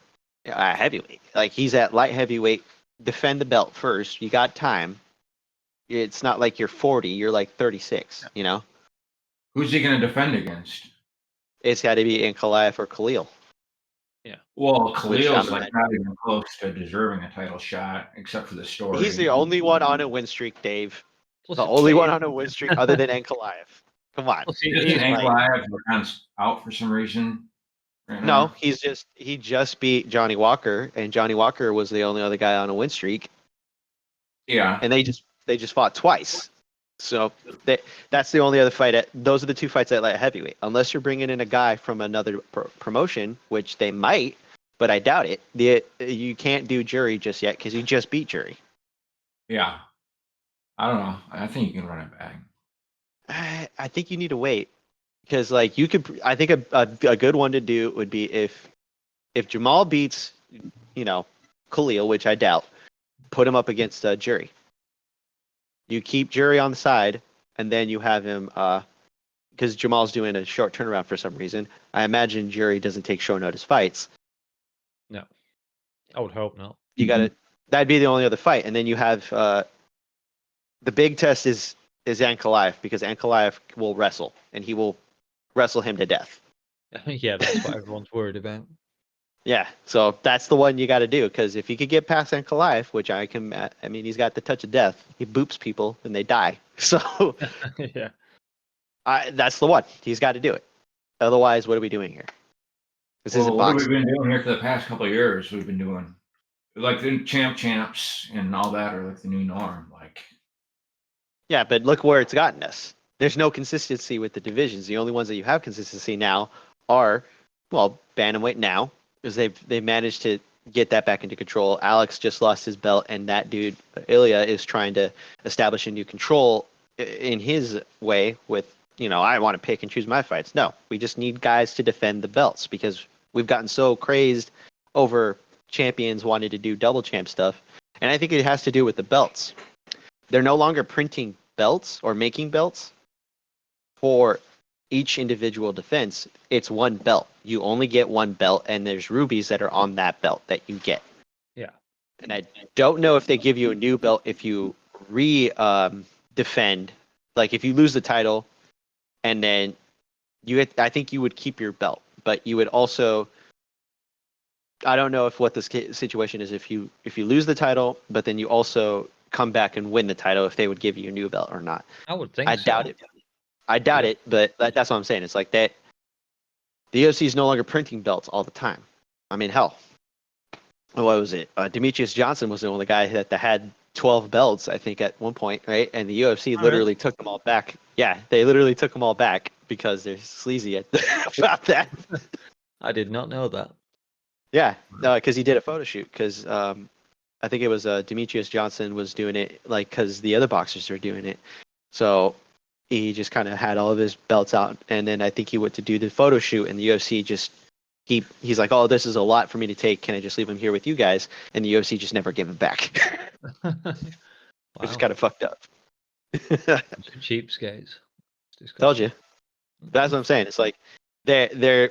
heavyweight. Like, he's at light heavyweight. Defend the belt first. You got time. It's not like you're 40. You're like 36. You know. Who's he going to defend against? It's got to be Ankalaev or Khalil. Yeah. Well, Khalil's like not even close to deserving a title shot, except for the story. He's the only one on a win streak, Dave. The only one on a win streak other than Ankalaev. Come on. Isn't Ankalaev out for some reason? Right no, he just beat Johnny Walker, and Johnny Walker was the only other guy on a win streak. Yeah. And they just fought twice. So that's the only other fight. Those are the 2 fights at light heavyweight. Unless you're bringing in a guy from another promotion, which they might, but I doubt it. You can't do Jury just yet because you just beat Jury. Yeah. I don't know. I think you can run it back. I think you need to wait because, like, you could. I think a good one to do would be if Jamal beats, Khalil, which I doubt, put him up against Jury. You keep Jury on the side, and then you have him because Jamal's doing a short turnaround for some reason. I imagine Jury doesn't take short notice fights. No, I would hope not. That'd be the only other fight, and then you have the big test is Ankalaev, because Ankalaev will wrestle, and he will wrestle him to death. Yeah, that's what everyone's worried about. Yeah, so that's the one you got to do, because if you could get past Ankalaev, which I mean, he's got the touch of death. He boops people and they die. So yeah, that's the one. He's got to do it. Otherwise, what are we doing here? This isn't boxing. What have we been doing here for the past couple of years? We've been doing like the champs and all that are like the new norm. Like, yeah, but look where it's gotten us. There's no consistency with the divisions. The only ones that you have consistency now are, well, bantamweight now, because they've managed to get that back into control. Alex just lost his belt, and that dude Ilya is trying to establish a new control in his way with, I want to pick and choose my fights. No, we just need guys to defend the belts, because we've gotten so crazed over champions wanting to do double champ stuff. And I think it has to do with the belts. They're no longer printing belts or making belts for each individual defense. It's one belt. You only get one belt, and there's rubies that are on that belt that you get. Yeah. And I don't know if they give you a new belt if you defend. Like, if you lose the title, and then I think you would keep your belt, but you would also, I don't know if what this situation is if you lose the title, but then you also come back and win the title, if they would give you a new belt or not. I would think. I doubt it. I doubt it, but that's what I'm saying. It's like that. The UFC is no longer printing belts all the time. I mean, hell, what was it? Demetrius Johnson was the only guy that had 12 belts, I think, at one point, right? And the UFC literally took them all back. Yeah, they literally took them all back because they're sleazy about that. I did not know that. Yeah, no, because he did a photo shoot. Because I think it was Demetrius Johnson was doing it, like, because the other boxers were doing it. So he just kind of had all of his belts out, and then I think he went to do the photo shoot, and the UFC just he's like, oh, this is a lot for me to take. Can I just leave him here with you guys? And the UFC just never gave him back, which is kind of fucked up. Cheapskates. Told you. That's what I'm saying. It's like they're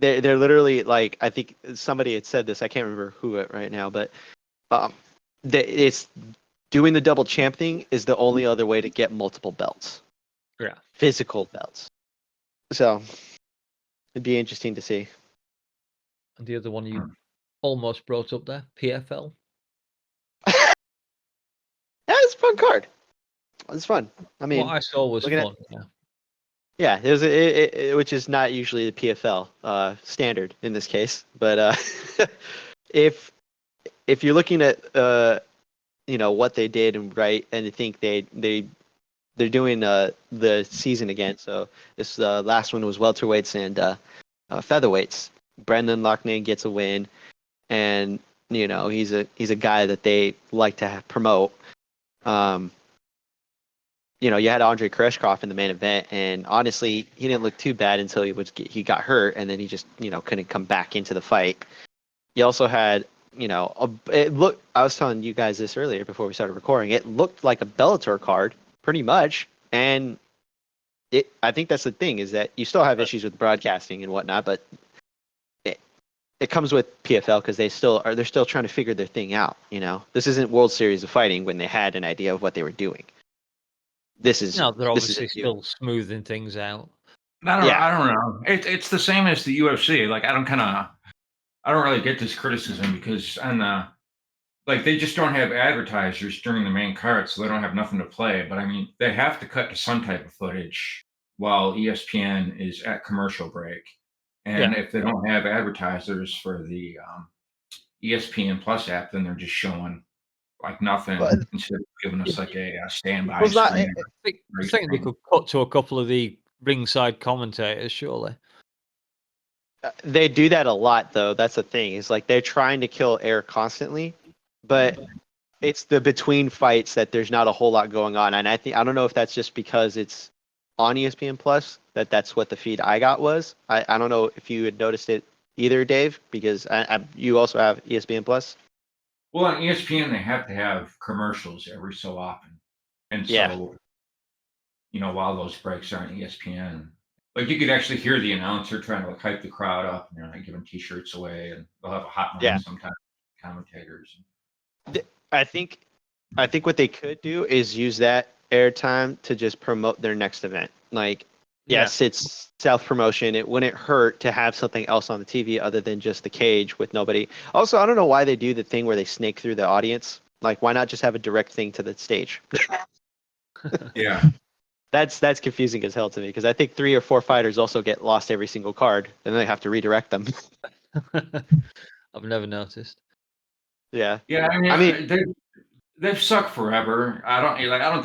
literally like, I think somebody had said this. I can't remember who right now, but it's doing the double champ thing is the only other way to get multiple belts. Yeah. Physical belts. So it'd be interesting to see. And the other one you almost brought up there, PFL. Yeah, it's a fun card. It's fun. I mean, what I saw was fun. Yeah, it was which is not usually the PFL standard in this case. But if you're looking at what they did and I think they're doing the season again. So this last one was welterweights and featherweights. Brendan Loughnane gets a win, and he's a guy that they like to promote. You had Andre Koreshkov in the main event, and honestly, he didn't look too bad until he got hurt, and then he just couldn't come back into the fight. You also had I was telling you guys this earlier before we started recording. It looked like a Bellator card pretty much, and I think that's the thing, is that you still have issues with broadcasting and whatnot, but it comes with PFL because they're still trying to figure their thing out. This isn't World Series of Fighting when they had an idea of what they were doing. This is they're obviously still smoothing things out. I don't know. It's the same as the UFC. Like, I don't really get this criticism because they just don't have advertisers during the main card, so they don't have nothing to play. But I mean, they have to cut to some type of footage while ESPN is at commercial break. And if they don't have advertisers for the ESPN Plus app, then they're just showing like nothing instead of giving us like a standby. I think they could cut to a couple of the ringside commentators, surely. They do that a lot, though. That's the thing. It's like they're trying to kill air constantly, but it's the between fights that there's not a whole lot going on. And I don't know if that's just because it's on ESPN Plus, that's what the feed I got was. I don't know if you had noticed it either, Dave, because you also have ESPN Plus. Well, on ESPN, they have to have commercials every so often. And so, while those breaks are on ESPN, like, you could actually hear the announcer trying to hype the crowd up, and they're giving T-shirts away, and they'll have a hot mic sometimes, commentators. I think what they could do is use that airtime to just promote their next event. Like, yes, it's self-promotion. It wouldn't hurt to have something else on the TV other than just the cage with nobody. Also, I don't know why they do the thing where they snake through the audience. Like, why not just have a direct thing to the stage? Yeah. That's confusing as hell to me, because I think 3 or 4 fighters also get lost every single card, and then they have to redirect them. I've never noticed. Yeah. Yeah, I mean they've sucked forever. I don't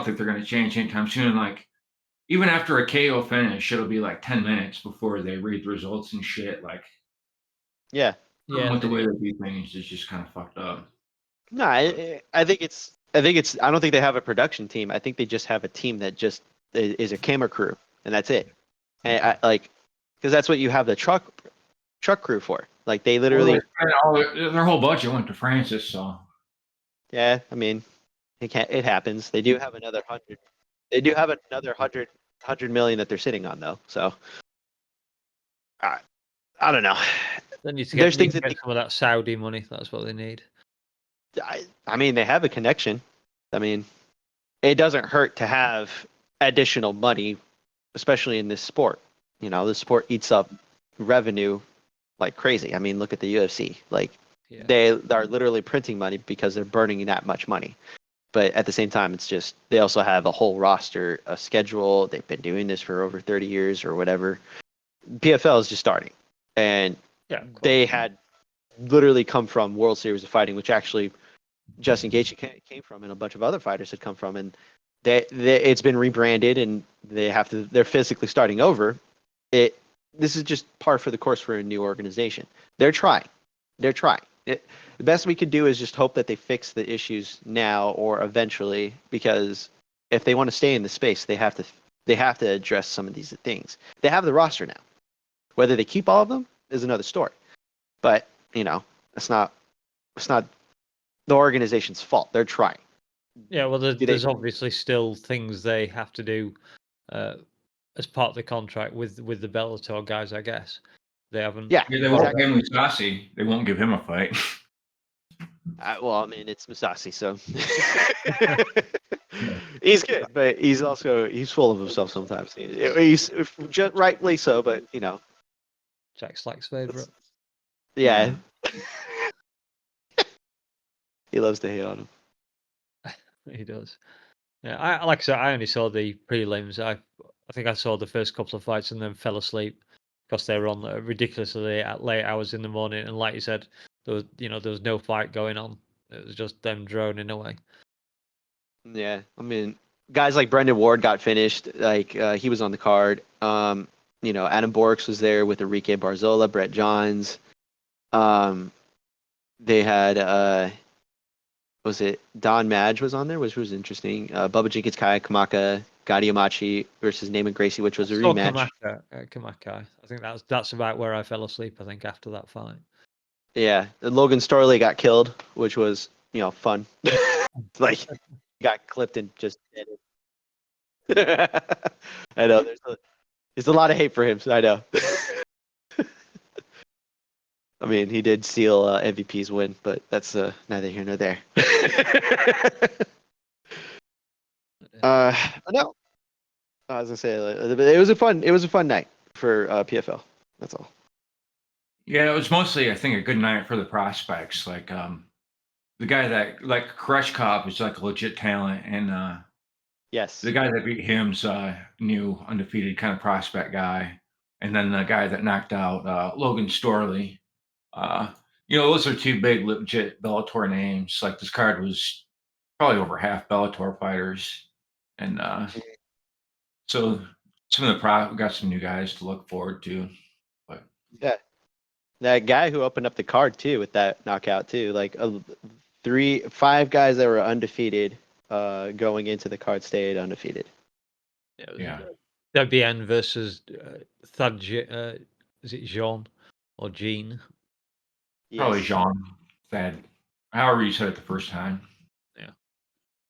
think they're gonna change anytime soon. Like, even after a KO finish, it'll be like 10 minutes before they read the results and shit. Like, with the way they do things, it's just kind of fucked up. No, I think it's. I don't think they have a production team. I think they just have a team that just is a camera crew, and that's it. And because that's what you have the truck crew for. Like, they literally their whole budget went to Francis. So yeah, I mean, it happens. They do have another 100. They do have another 100 million that they're sitting on, though. So I don't know. They need to get some of that Saudi money. That's what they need. I mean, they have a connection. I mean, it doesn't hurt to have additional money, especially in this sport. This sport eats up revenue like crazy. I mean, look at the UFC. Like, they are literally printing money because they're burning that much money. But at the same time, it's just they also have a whole roster, a schedule. They've been doing this for over 30 years or whatever. PFL is just starting. And they had literally come from World Series of Fighting, which actually Justin Gaethje came from, and a bunch of other fighters had come from, and it's been rebranded and they're physically starting over. This is just par for the course for a new organization. They're trying. The best we could do is just hope that they fix the issues now or eventually, because if they want to stay in the space, they have to address some of these things. They have the roster now. Whether they keep all of them is another story. But, it's not the organization's fault. They're trying. Yeah, well, there's obviously still things they have to do as part of the contract with the Bellator guys, I guess. They haven't. Yeah, they won't pay Mousasi. They won't give him a fight. Well, I mean, it's Mousasi, so he's good, but he's full of himself sometimes. He's just rightly so, but Jack Slack's favorite. Yeah. He loves to hate on him. He does. Yeah, like I said, I only saw the prelims. I think I saw the first couple of fights and then fell asleep because they were on ridiculously at late hours in the morning. And like you said, there was no fight going on. It was just them droning away. Yeah, I mean, guys like Brendan Ward got finished. Like he was on the card. Adam Borks was there with Enrique Barzola, Brett Johns. They had was it Don Madge was on there, which was interesting. Bubba Jenkins, Kai Kamaka, Gotti Amachi versus Naaman Gracie, which was a rematch. Kamaka. I think that's about where I fell asleep. I think after that fight. Yeah, and Logan Storley got killed, which was fun. Like he got clipped and just dead. I know there's a lot of hate for him. So I know. I mean, he did steal MVP's win, but that's neither here nor there. No, I was gonna say it was a fun night for PFL. That's all. Yeah, it was mostly, I think, a good night for the prospects. Like the guy that Koreshkov is like a legit talent, and yes, the guy that beat him's new undefeated kind of prospect guy, and then the guy that knocked out Logan Storley. Those are two big legit Bellator names. Like this card was probably over half Bellator fighters, and so some of the got some new guys to look forward to. But yeah, that guy who opened up the card too with that knockout too, like 5 guys that were undefeated, going into the card stayed undefeated. Yeah. WBN versus Thad. Is it Jean or Jean? Yes. Probably Jean. Thad. However you said it the first time. Yeah.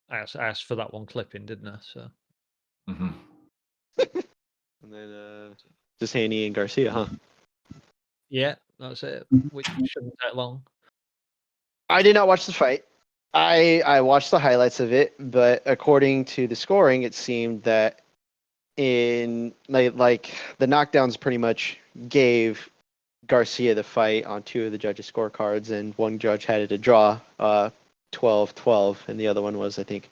I asked for that one clipping, didn't I? So. Mm-hmm. And then just Haney and Garcia, huh? Yeah, that's it. Which shouldn't take long. I did not watch the fight. I watched the highlights of it, but according to the scoring, it seemed that in like the knockdowns pretty much gave Garcia the fight on 2 of the judges' scorecards, and one judge had it a draw, 12-12, and the other one was, I think,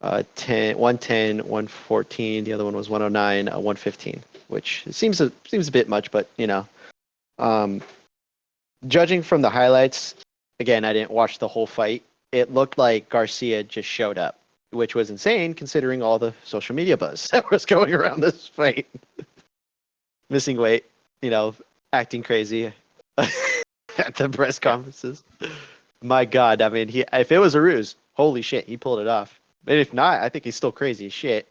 110, 114. The other one was 109, 115, which seems a bit much, but judging from the highlights, again, I didn't watch the whole fight. It looked like Garcia just showed up, which was insane considering all the social media buzz that was going around this fight. Missing weight, acting crazy at the press conferences. My God, I mean, if it was a ruse, holy shit, he pulled it off. And if not, I think he's still crazy as shit.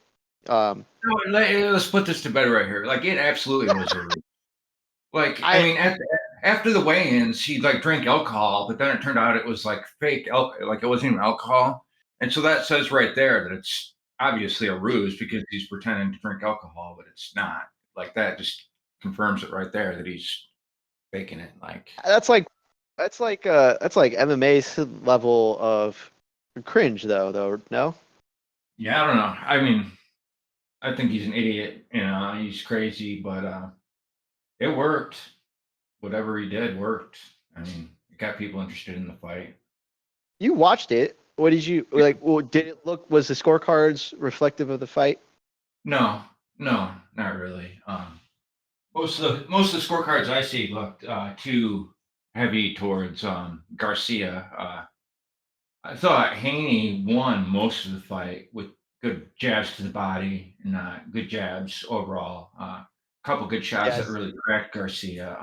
Let's put this to bed right here. Like, it absolutely was a ruse. Like, I mean, after the weigh-ins, he drank alcohol, but then it turned out it was fake alcohol, it wasn't even alcohol. And so that says right there that it's obviously a ruse because he's pretending to drink alcohol, but it's not. Like, that just confirms it right there that he's faking it. Like that's like MMA's level of cringe, though. No. Yeah, I don't know. I mean, I think he's an idiot. He's crazy, but it worked. Whatever he did worked. I mean, it got people interested in the fight. You watched it. What did you like? Well, did it look? Was the scorecards reflective of the fight? No, not really. Most of the scorecards I see looked too heavy towards Garcia. I thought Haney won most of the fight with good jabs to the body and good jabs overall. Couple good shots that really cracked Garcia.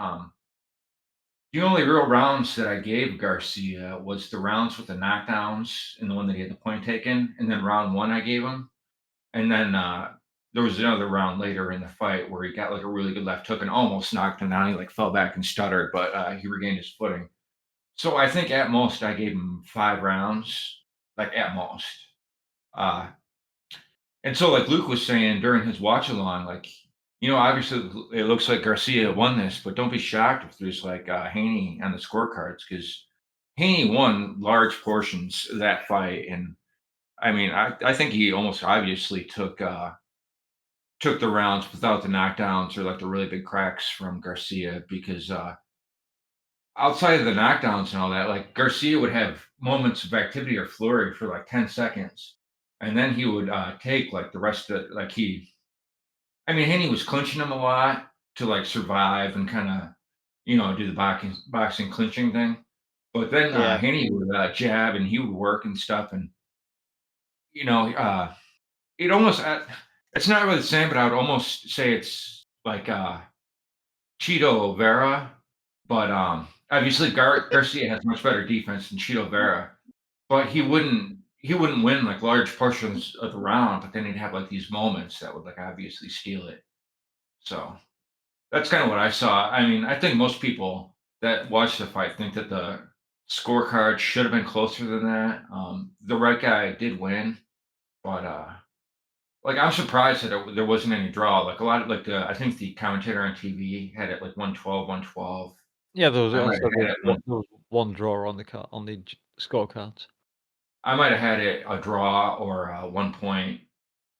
The only real rounds that I gave Garcia was the rounds with the knockdowns and the one that he had the point taken, and then round 1 I gave him, and then there was another round later in the fight where he got like a really good left hook and almost knocked him down. He like fell back and stuttered, but he regained his footing. So I think at most I gave him 5 rounds, like at most. And so like Luke was saying during his watch along, like, obviously it looks like Garcia won this, but don't be shocked if there's like Haney on the scorecards, because Haney won large portions of that fight. And I mean, I think he almost obviously took the rounds without the knockdowns or like the really big cracks from Garcia, because outside of the knockdowns and all that, like Garcia would have moments of activity or flurry for like 10 seconds. And then he would take like the rest of like Haney was clinching him a lot to like survive and kind of, do the boxing clinching thing. But then Haney would jab and he would work and stuff. And, it almost, it's not really the same, but I would almost say it's like Chito Vera. But obviously Garcia has much better defense than Chito Vera. But he wouldn't win like large portions of the round, but then he'd have like these moments that would like obviously steal it. So that's kind of what I saw. I mean, I think most people that watch the fight think that the scorecard should have been closer than that. The right guy did win, but like I'm surprised that there wasn't any draw. Like a lot of like I think the commentator on TV had it like 112, 112. Yeah, there was one draw on the scorecards. I might have had it a draw or a 1 point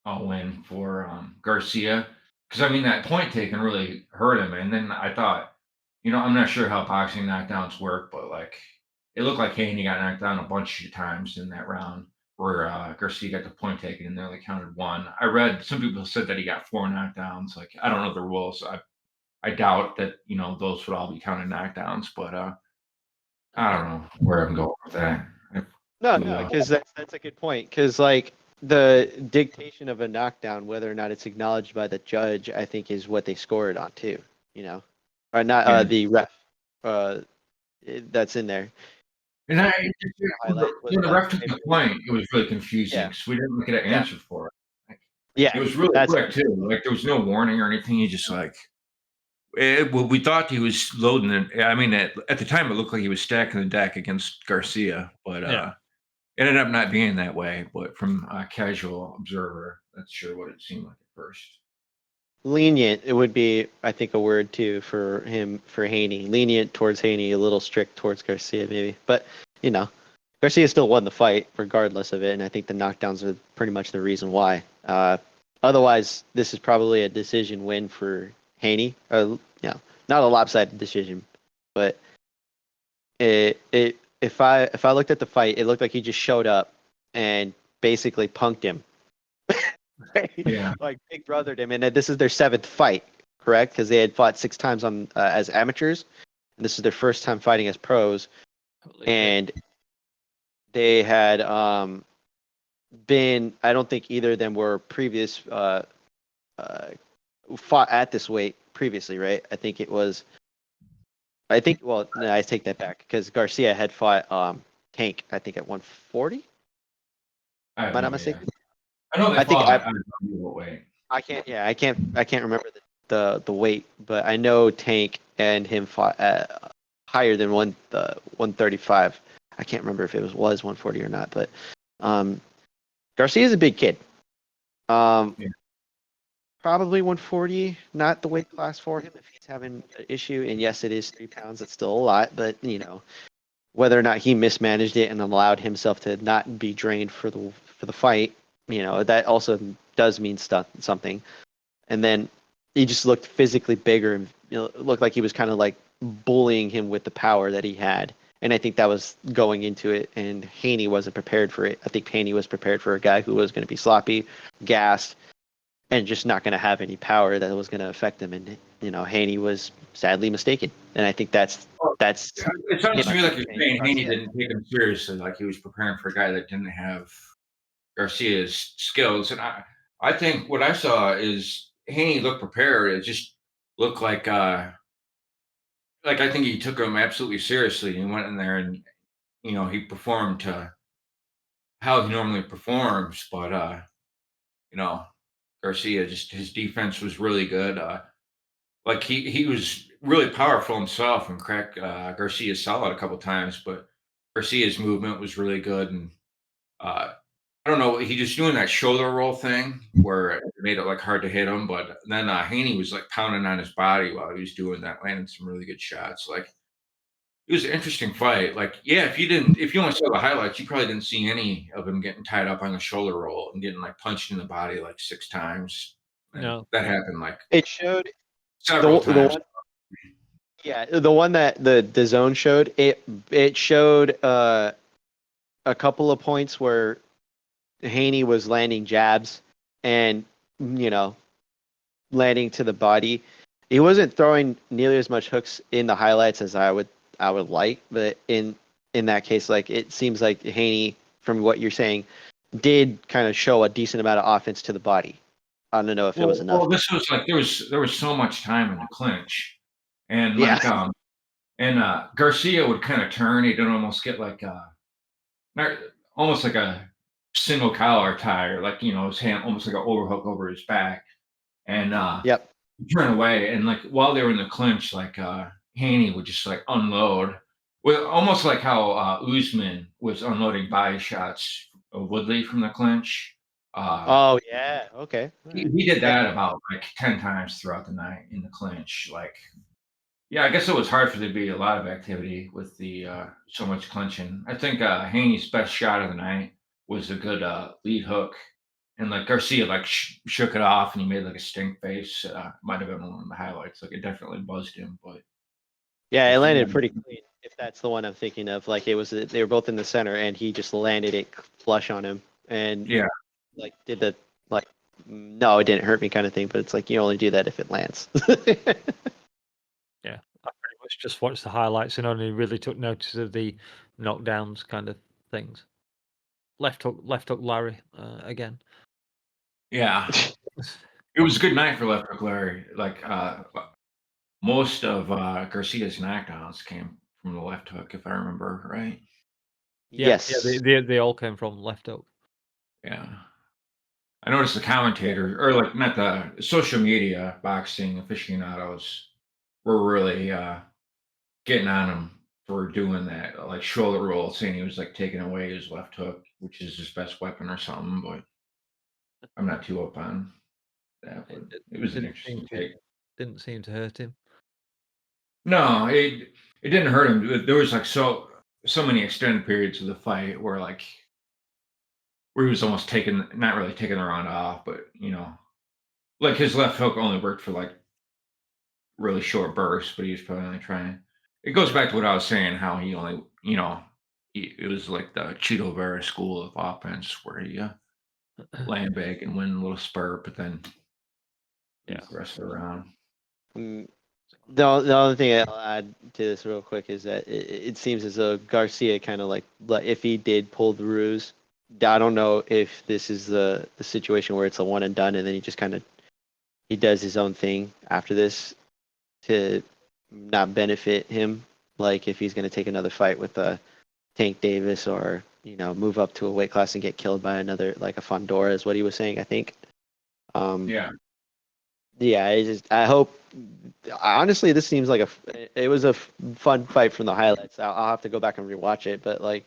win for Garcia, because I mean that point taken really hurt him. And then I thought, I'm not sure how boxing knockdowns work, but like it looked like Haney got knocked down a bunch of times in that round where Garcia got the point taken and they only counted 1. I read some people said that he got 4 knockdowns. Like I don't know the rules. I doubt that those would all be counted knockdowns, but I don't know where I'm going with that. No, because that's a good point. Because like the dictation of a knockdown, whether or not it's acknowledged by the judge, I think is what they score it on too. Or not the ref. That's in there. And the ref took the point. It was really confusing because we didn't get an answer for it. It was really quick too. Like there was no warning or anything. He just like. We thought he was loading it. I mean, at the time, it looked like he was stacking the deck against Garcia, but it ended up not being that way. But from a casual observer, that's sure what it seemed like at first. Lenient, it would be, I think, a word too for Haney. Lenient towards Haney, a little strict towards Garcia, maybe. But Garcia still won the fight regardless of it, and I think the knockdowns are pretty much the reason why. Otherwise, this is probably a decision win for Haney. Not a lopsided decision, but if I looked at the fight, it looked like he just showed up and basically punked him. Like big brothered him, and this is their 7th fight, correct? Because they had fought 6 times on as amateurs, and this is their first time fighting as pros, and they had been. I don't think either of them were previous fought at this weight previously, right? I think, well, no, I take that back because Garcia had fought Tank, I think, at 140. Am I not mistaken? I know they fought. I can't remember the weight, but I know Tank and him fought at higher than 135. I can't remember if it was 140 or not, but Garcia's a big kid. Probably 140, not the weight class for him if he's having an issue. And yes, it is 3 pounds. It's still a lot, but whether or not he mismanaged it and allowed himself to not be drained for the fight, that also does mean something. And then he just looked physically bigger and it looked like he was kind of like bullying him with the power that he had. And I think that was going into it, and Haney wasn't prepared for it. I think Haney was prepared for a guy who was going to be sloppy, gassed, and just not going to have any power that was going to affect him. And Haney was sadly mistaken. And I think that's. It sounds to me like you're saying Haney didn't take him seriously, like he was preparing for a guy that didn't have Garcia's skills. And I think what I saw is Haney looked prepared. It just looked like I think he took him absolutely seriously. He went in there and he performed to how he normally performs, but Garcia, just his defense was really good. Like he was really powerful himself and cracked Garcia's solid a couple times, but Garcia's movement was really good. And I don't know, he just doing that shoulder roll thing where it made it like hard to hit him, but then Haney was like pounding on his body while he was doing that, landing some really good shots. Like it was an interesting fight. Like, yeah, if you only saw the highlights, you probably didn't see any of him getting tied up on the shoulder roll and getting like punched in the body like 6 times. And No, that happened like It showed several times. The one that the zone showed, it showed a couple of points where Haney was landing jabs and landing to the body. He wasn't throwing nearly as much hooks in the highlights as I would like, but in that case, like it seems like Haney, from what you're saying, did kind of show a decent amount of offense to the body. I don't know if it was enough. Well, this was like there was so much time in the clinch, and like Garcia would kind of turn. He'd almost get like almost like a single collar tie, or like his hand almost like an overhook over his back, and turn away. And like while they were in the clinch, like Haney would just like unload, well, almost like how Usman was unloading body shots of Woodley from the clinch. Oh yeah, okay. He did that about like 10 times throughout the night in the clinch. Like, yeah, I guess it was hard for there to be a lot of activity with the so much clinching. I think Haney's best shot of the night was a good lead hook, and like Garcia like shook it off and he made like a stink face. Might have been one of the highlights. Like it definitely buzzed him, but yeah, it landed pretty clean. If that's the one I'm thinking of, like it was, they were both in the center and he just landed it flush on him, and like did the like no, it didn't hurt me kind of thing. But it's like you only do that if it lands. Yeah, I pretty much just watched the highlights and only really took notice of the knockdowns kind of things. Left hook Larry again. Yeah, it was a good night for left hook Larry. Like most of Garcia's knockdowns came from the left hook, if I remember right. Yes. Yeah, they all came from left hook. Yeah. I noticed the commentator, or like not the social media boxing aficionados, were really getting on him for doing that, like shoulder roll, saying he was like taking away his left hook, which is his best weapon or something. But I'm not too up on that. But it was an interesting take. Didn't seem to hurt him. No, it didn't hurt him. There was like so many extended periods of the fight where he was almost not really taking the round off, but like his left hook only worked for like really short bursts, but he was probably only trying. It goes back to what I was saying, how he only, it was like the Cheeto Vera school of offense where he land back and win a little spurt, but then the rest of the round. The other thing I'll add to this real quick is that it seems as though Garcia kind of like if he did pull the ruse, I don't know if this is the situation where it's a one and done, and then he just kind of he does his own thing after this to not benefit him. Like if he's going to take another fight with Tank Davis, or move up to a weight class and get killed by another, like a Fondora is what he was saying, I think. I hope. Honestly, this seems like it was a fun fight from the highlights. I'll have to go back and rewatch it, but like,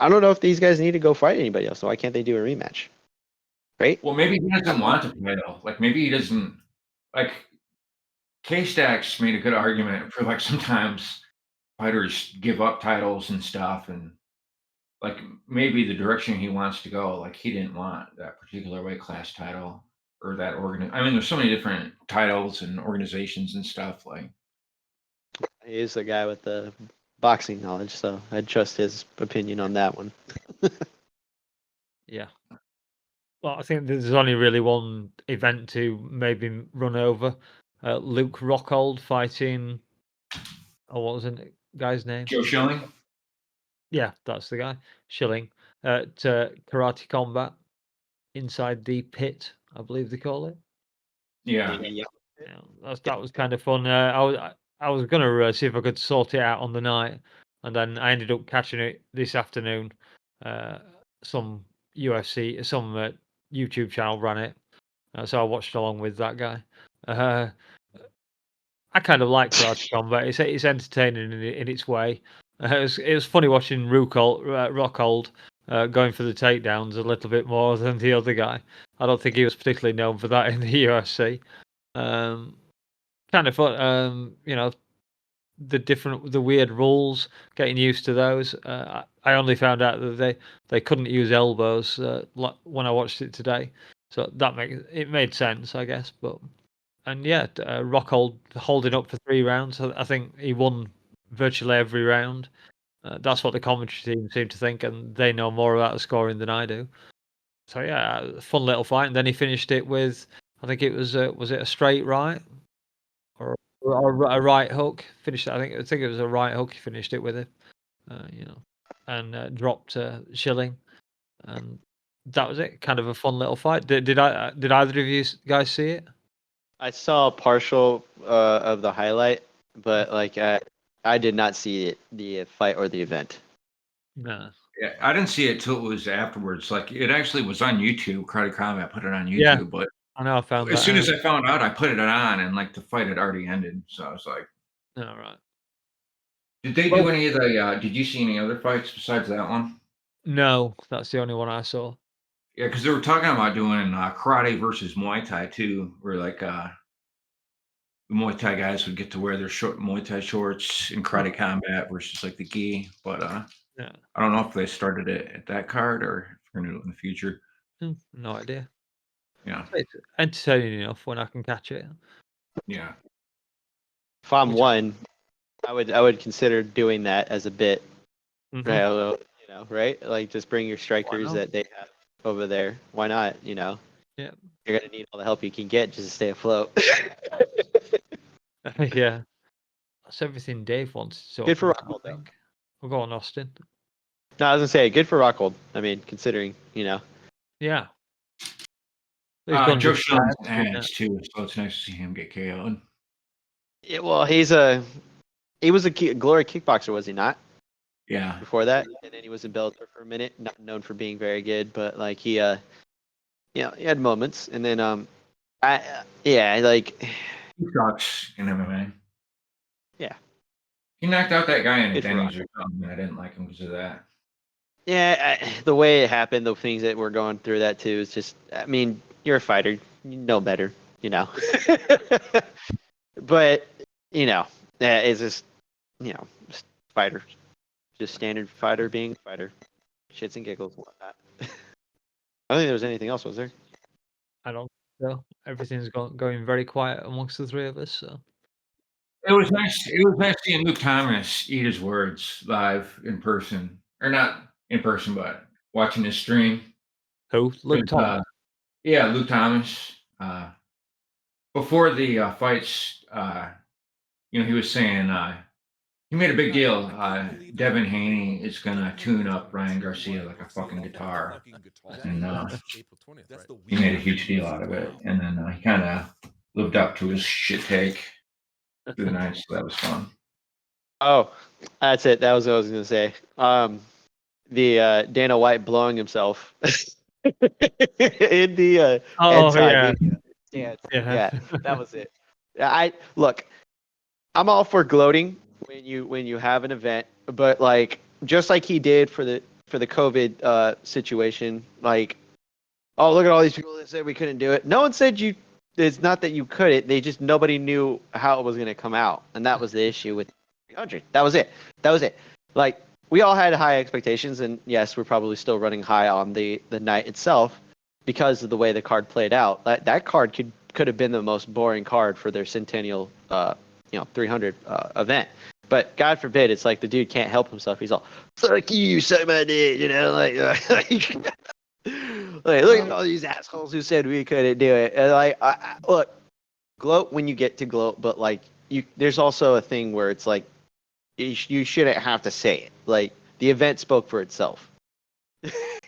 I don't know if these guys need to go fight anybody else. So why can't they do a rematch? Right? Well, maybe he doesn't want to play though. Like maybe he doesn't. Like K-Stacks made a good argument for like sometimes fighters give up titles and stuff, and like maybe the direction he wants to go. Like he didn't want that particular weight class title. Or that I mean, there's so many different titles and organizations and stuff. Like, he is the guy with the boxing knowledge, so I'd trust his opinion on that one. Yeah. Well, I think there's only really one event to maybe run over. Luke Rockhold fighting. Oh, what was the guy's name? Joe Schilling. Yeah, that's the guy. Schilling at Karate Combat inside the pit, I believe they call it. Yeah. Yeah, that was kind of fun. I was gonna see if I could sort it out on the night, and then I ended up catching it this afternoon. Some UFC, some YouTube channel ran it, so I watched along with that guy. I kind of like Karate Combat. It's entertaining in its way. It was funny watching Rockhold going for the takedowns a little bit more than the other guy. I don't think he was particularly known for that in the UFC. Kind of fun. The weird rules, getting used to those. I only found out that they couldn't use elbows when I watched it today, so that made sense, I guess. But and yeah, Rockhold holding up for 3 rounds. I think he won virtually every round. That's what the commentary team seem to think, and they know more about the scoring than I do. So yeah, fun little fight. And then he finished it with, I think it was it a straight right or a right hook? Finished. I think it was a right hook. He finished it with it. And dropped Schilling, and that was it. Kind of a fun little fight. Did either of you guys see it? I saw partial of the highlight, but like I did not see the fight or the event. No. Yeah, I didn't see it till it was afterwards. Like it actually was on YouTube. Karate Combat put it on YouTube, Yeah, but I know I found as that soon out. as I found out, I put it on, and like the fight had already ended. So I was like, All right. Did they do any of the? Did you see any other fights besides that one? No, that's the only one I saw. Yeah, because they were talking about doing karate versus Muay Thai too, where like the Muay Thai guys would get to wear their short Muay Thai shorts in Karate Combat versus like the gi. But Yeah. I don't know if they started it at that card or if they're going to do it in the future. No idea. Yeah. It's entertaining enough when I can catch it. Yeah. If I'm one, I would consider doing that as a bit. Mm-hmm. Right? Like just bring your strikers that they have over there. Why not? Yeah. You're gonna need all the help you can get just to stay afloat. Yeah. That's everything Dave wants to Good for talk about, Rockhold, I think. We'll go on, Austin. No, I was gonna say good for Rockhold. I mean, considering, Yeah. Joe Schilling's ass too, so it's nice to see him get KO'd. Yeah, well, he was a glory kickboxer, was he not? Yeah. Before that, and then he was in Bellator for a minute, not known for being very good, but like he he had moments, and then like he sucks in MMA. Yeah. He knocked out that guy in Denny's or something. I didn't like him because of that. Yeah, the way it happened, the things that we're going through that too is just. I mean, you're a fighter, you know better, But it's just just fighter, just standard fighter being a fighter, shits and giggles and whatnot. I don't think there was anything else, was there? I don't think so. Everything's going very quiet amongst the three of us. So it was nice. It was nice seeing Luke Thomas eat his words live in person, or not in person, but watching his stream. Who? Luke Thomas. Yeah, Luke Thomas. Before the fights, he was saying he made a big deal. Devin Haney is gonna tune up Ryan Garcia like a fucking guitar, and he made a huge deal out of it. And then he kind of lived up to his shit take through the night, so that was fun. Oh, that's it. That was what I was gonna say. The Dana White blowing himself in the yeah, that was it. I'm all for gloating when you have an event, but like just like he did for the COVID situation, like, oh, look at all these people that said we couldn't do it. No one said you. It's not that you couldn't. They just nobody knew how it was going to come out, and that was the issue with 300. That was it. Like, we all had high expectations, and yes, we're probably still running high on the night itself because of the way the card played out. That card could have been the most boring card for their centennial 300 event. But God forbid, it's like the dude can't help himself. He's all, fuck you, suck my dick, like, look at all these assholes who said we couldn't do it. And look, gloat when you get to gloat, but like there's also a thing where it's like you shouldn't have to say it. Like, The event spoke for itself.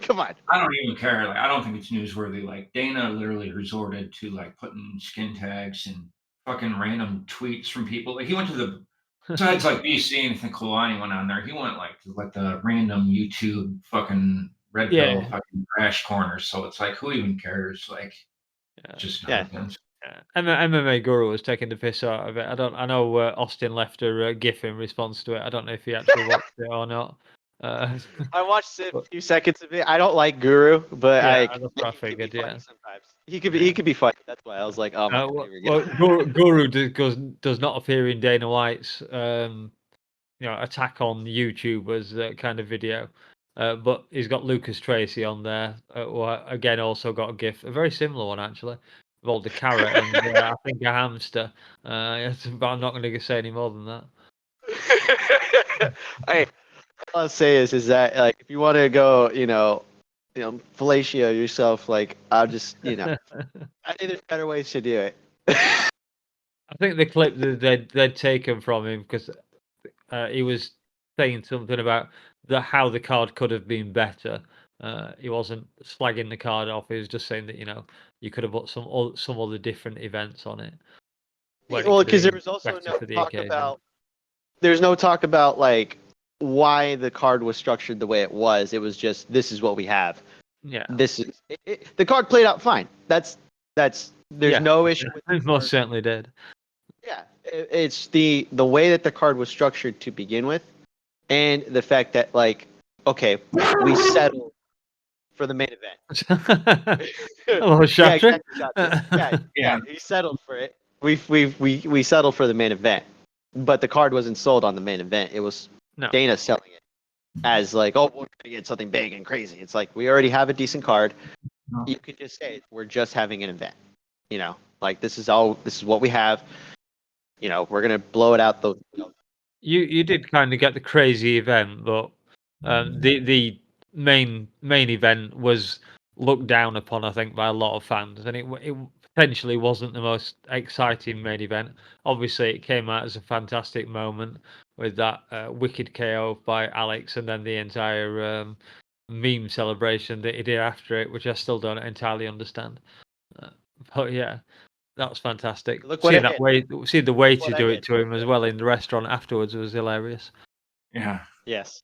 Come on. I don't even care. Like, I don't think it's newsworthy. Like, Dana literally resorted to like putting skin tags and fucking random tweets from people. Like, he went to the besides like BC and I think Kalani went on there. He went like to like the random YouTube fucking red pill fucking crash corners. So it's like, who even cares? Like, just happens. MMA Guru was taking the piss out of it. I know Austin left a GIF in response to it. I don't know if he actually watched it or not. I watched a few seconds of it. I don't like Guru, but that's what I figured. Sometimes he could be funny. That's why I was like, oh my God. Guru does not appear in Dana White's attack on YouTubers kind of video. But he's got Lucas Tracy on there, who again also got a GIF, a very similar one actually, involved a carrot and I think a hamster. But I'm not going to say any more than that. Hey, all I'll say is that like if you want to go, fellatio yourself, like I'll just, I think there's better ways to do it. I think the clip that they'd taken from him because he was saying something about how the card could have been better. He wasn't slagging the card off. He was just saying that you could have put some other different events on it. Well, because there was also no talk about. There's no talk about like why the card was structured the way it was. It was just this is what we have. Yeah. This is the card played out fine. There's no issue with it. It most certainly did. Yeah, it's the way that the card was structured to begin with, and the fact that like, okay, we settled for the main event. Hello, Shatra. Yeah, he settled for it. We settled for the main event, but the card wasn't sold on the main event. It was Dana selling it as like, oh, we're gonna get something big and crazy. It's like we already have a decent card. You could just say we're just having an event. Like this is what we have. We're gonna blow it out. You did kind of get the crazy event, but the main event was looked down upon, I think, by a lot of fans, and it potentially wasn't the most exciting main event. Obviously, it came out as a fantastic moment with that wicked KO by Alex, and then the entire meme celebration that he did after it, which I still don't entirely understand. But yeah. That was fantastic. See the way to do it to him as well in the restaurant afterwards was hilarious. Yeah. Yes.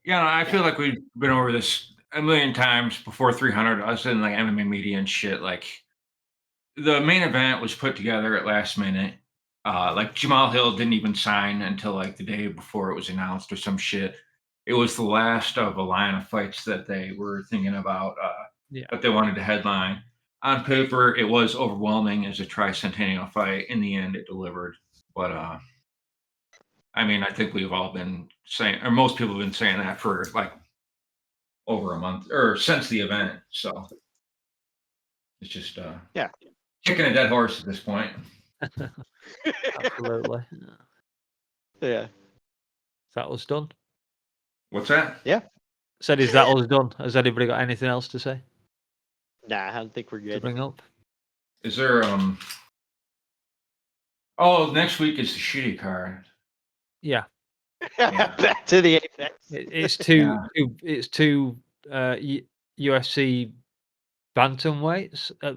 Yeah, I feel like we've been over this a million times before 300. Us in like MMA media and shit. Like the main event was put together at last minute. Like Jamal Hill didn't even sign until like the day before it was announced or some shit. It was the last of a line of fights that they were thinking about that they wanted to headline. On paper, it was overwhelming as a tricentennial fight. In the end, it delivered. But, I mean, I think we've all been saying, or most people have been saying that for like over a month or since the event. So it's just, kicking a dead horse at this point. Absolutely. Yeah. That was done. What's that? Yeah. Said, is that all done? Has anybody got anything else to say? Nah, I don't think we're good. To bring up? Is there Oh, next week is the shitty card. Yeah. Back to the Apex. It's two UFC bantamweights at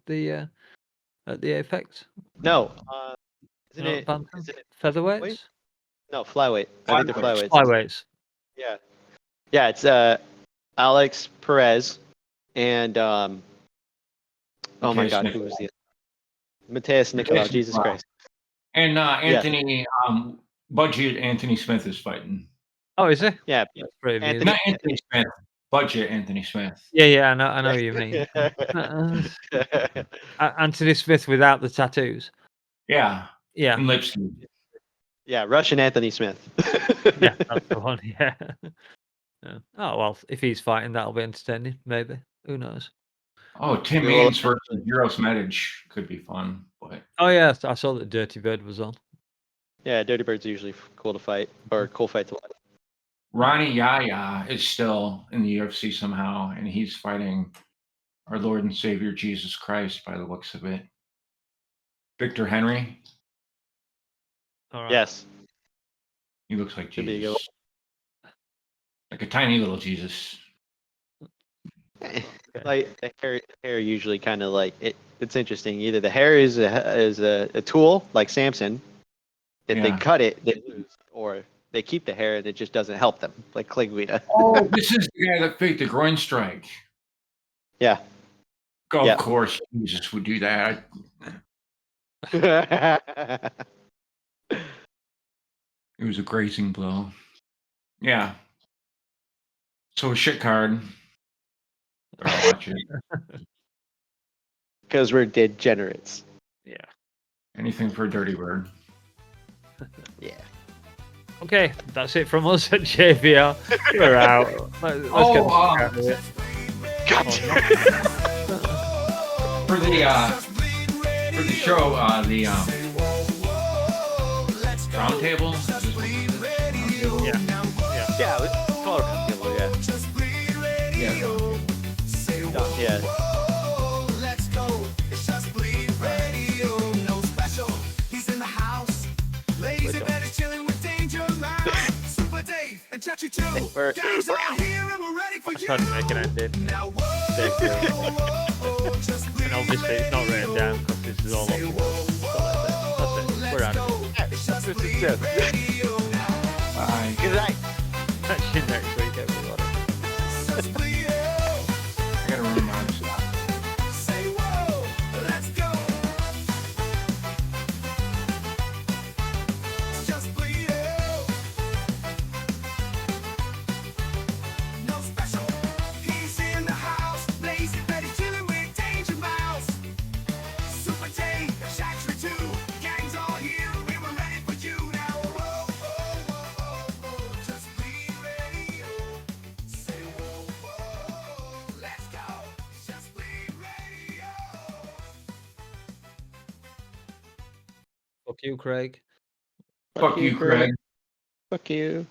the Apex. No, isn't it featherweights? No, flyweight. I think they're flyweights. Flyweights. Yeah. It's Alex Perez and oh my God, who was the Mateus Nicolau? Jesus Christ. And Anthony Budget Anthony Smith is fighting. Oh, is he? Yeah. Not Anthony Smith. Budget Anthony Smith. Yeah, I know what you mean. Anthony Smith without the tattoos. Yeah. And Lipsky. Yeah, Russian Anthony Smith. Yeah, that's the one. Yeah. Oh well, if he's fighting, that'll be entertaining. Maybe. Who knows? Oh, Tim Means versus Euros Medic could be fun. But oh yeah, I saw that Dirty Bird was on. Yeah, Dirty Bird's usually cool to fight or cool fight to watch. Ronnie Yaya is still in the UFC somehow, and he's fighting our Lord and Savior Jesus Christ by the looks of it. Victor Henry. All right. Yes. He looks like Jesus. Like a tiny little Jesus. Like the hair usually kind of like it's interesting. Either the hair is a tool like Samson. If they cut it, they lose, or they keep the hair and it just doesn't help them, like Klingwita. Oh, this is the guy that faked the groin strike. Yeah. Of course, Jesus would do that. It was a grazing blow. Yeah. So a shit card. I'll watch it. Because we're degenerates. Yeah. Anything for a dirty bird. Yeah. Okay, that's it from us at JBR. We're out. Let's get out of it. For the show, the roundtable. Yeah, let's call it a roundtable. Yeah. We're I tried to make an ending. And obviously it's not written down because this is all off the wall. That's it. We're out of it. Bye. Good night. Catch you next week, everybody. I gotta remember myself. Fuck you, Craig. Fuck you, Craig. Fuck you.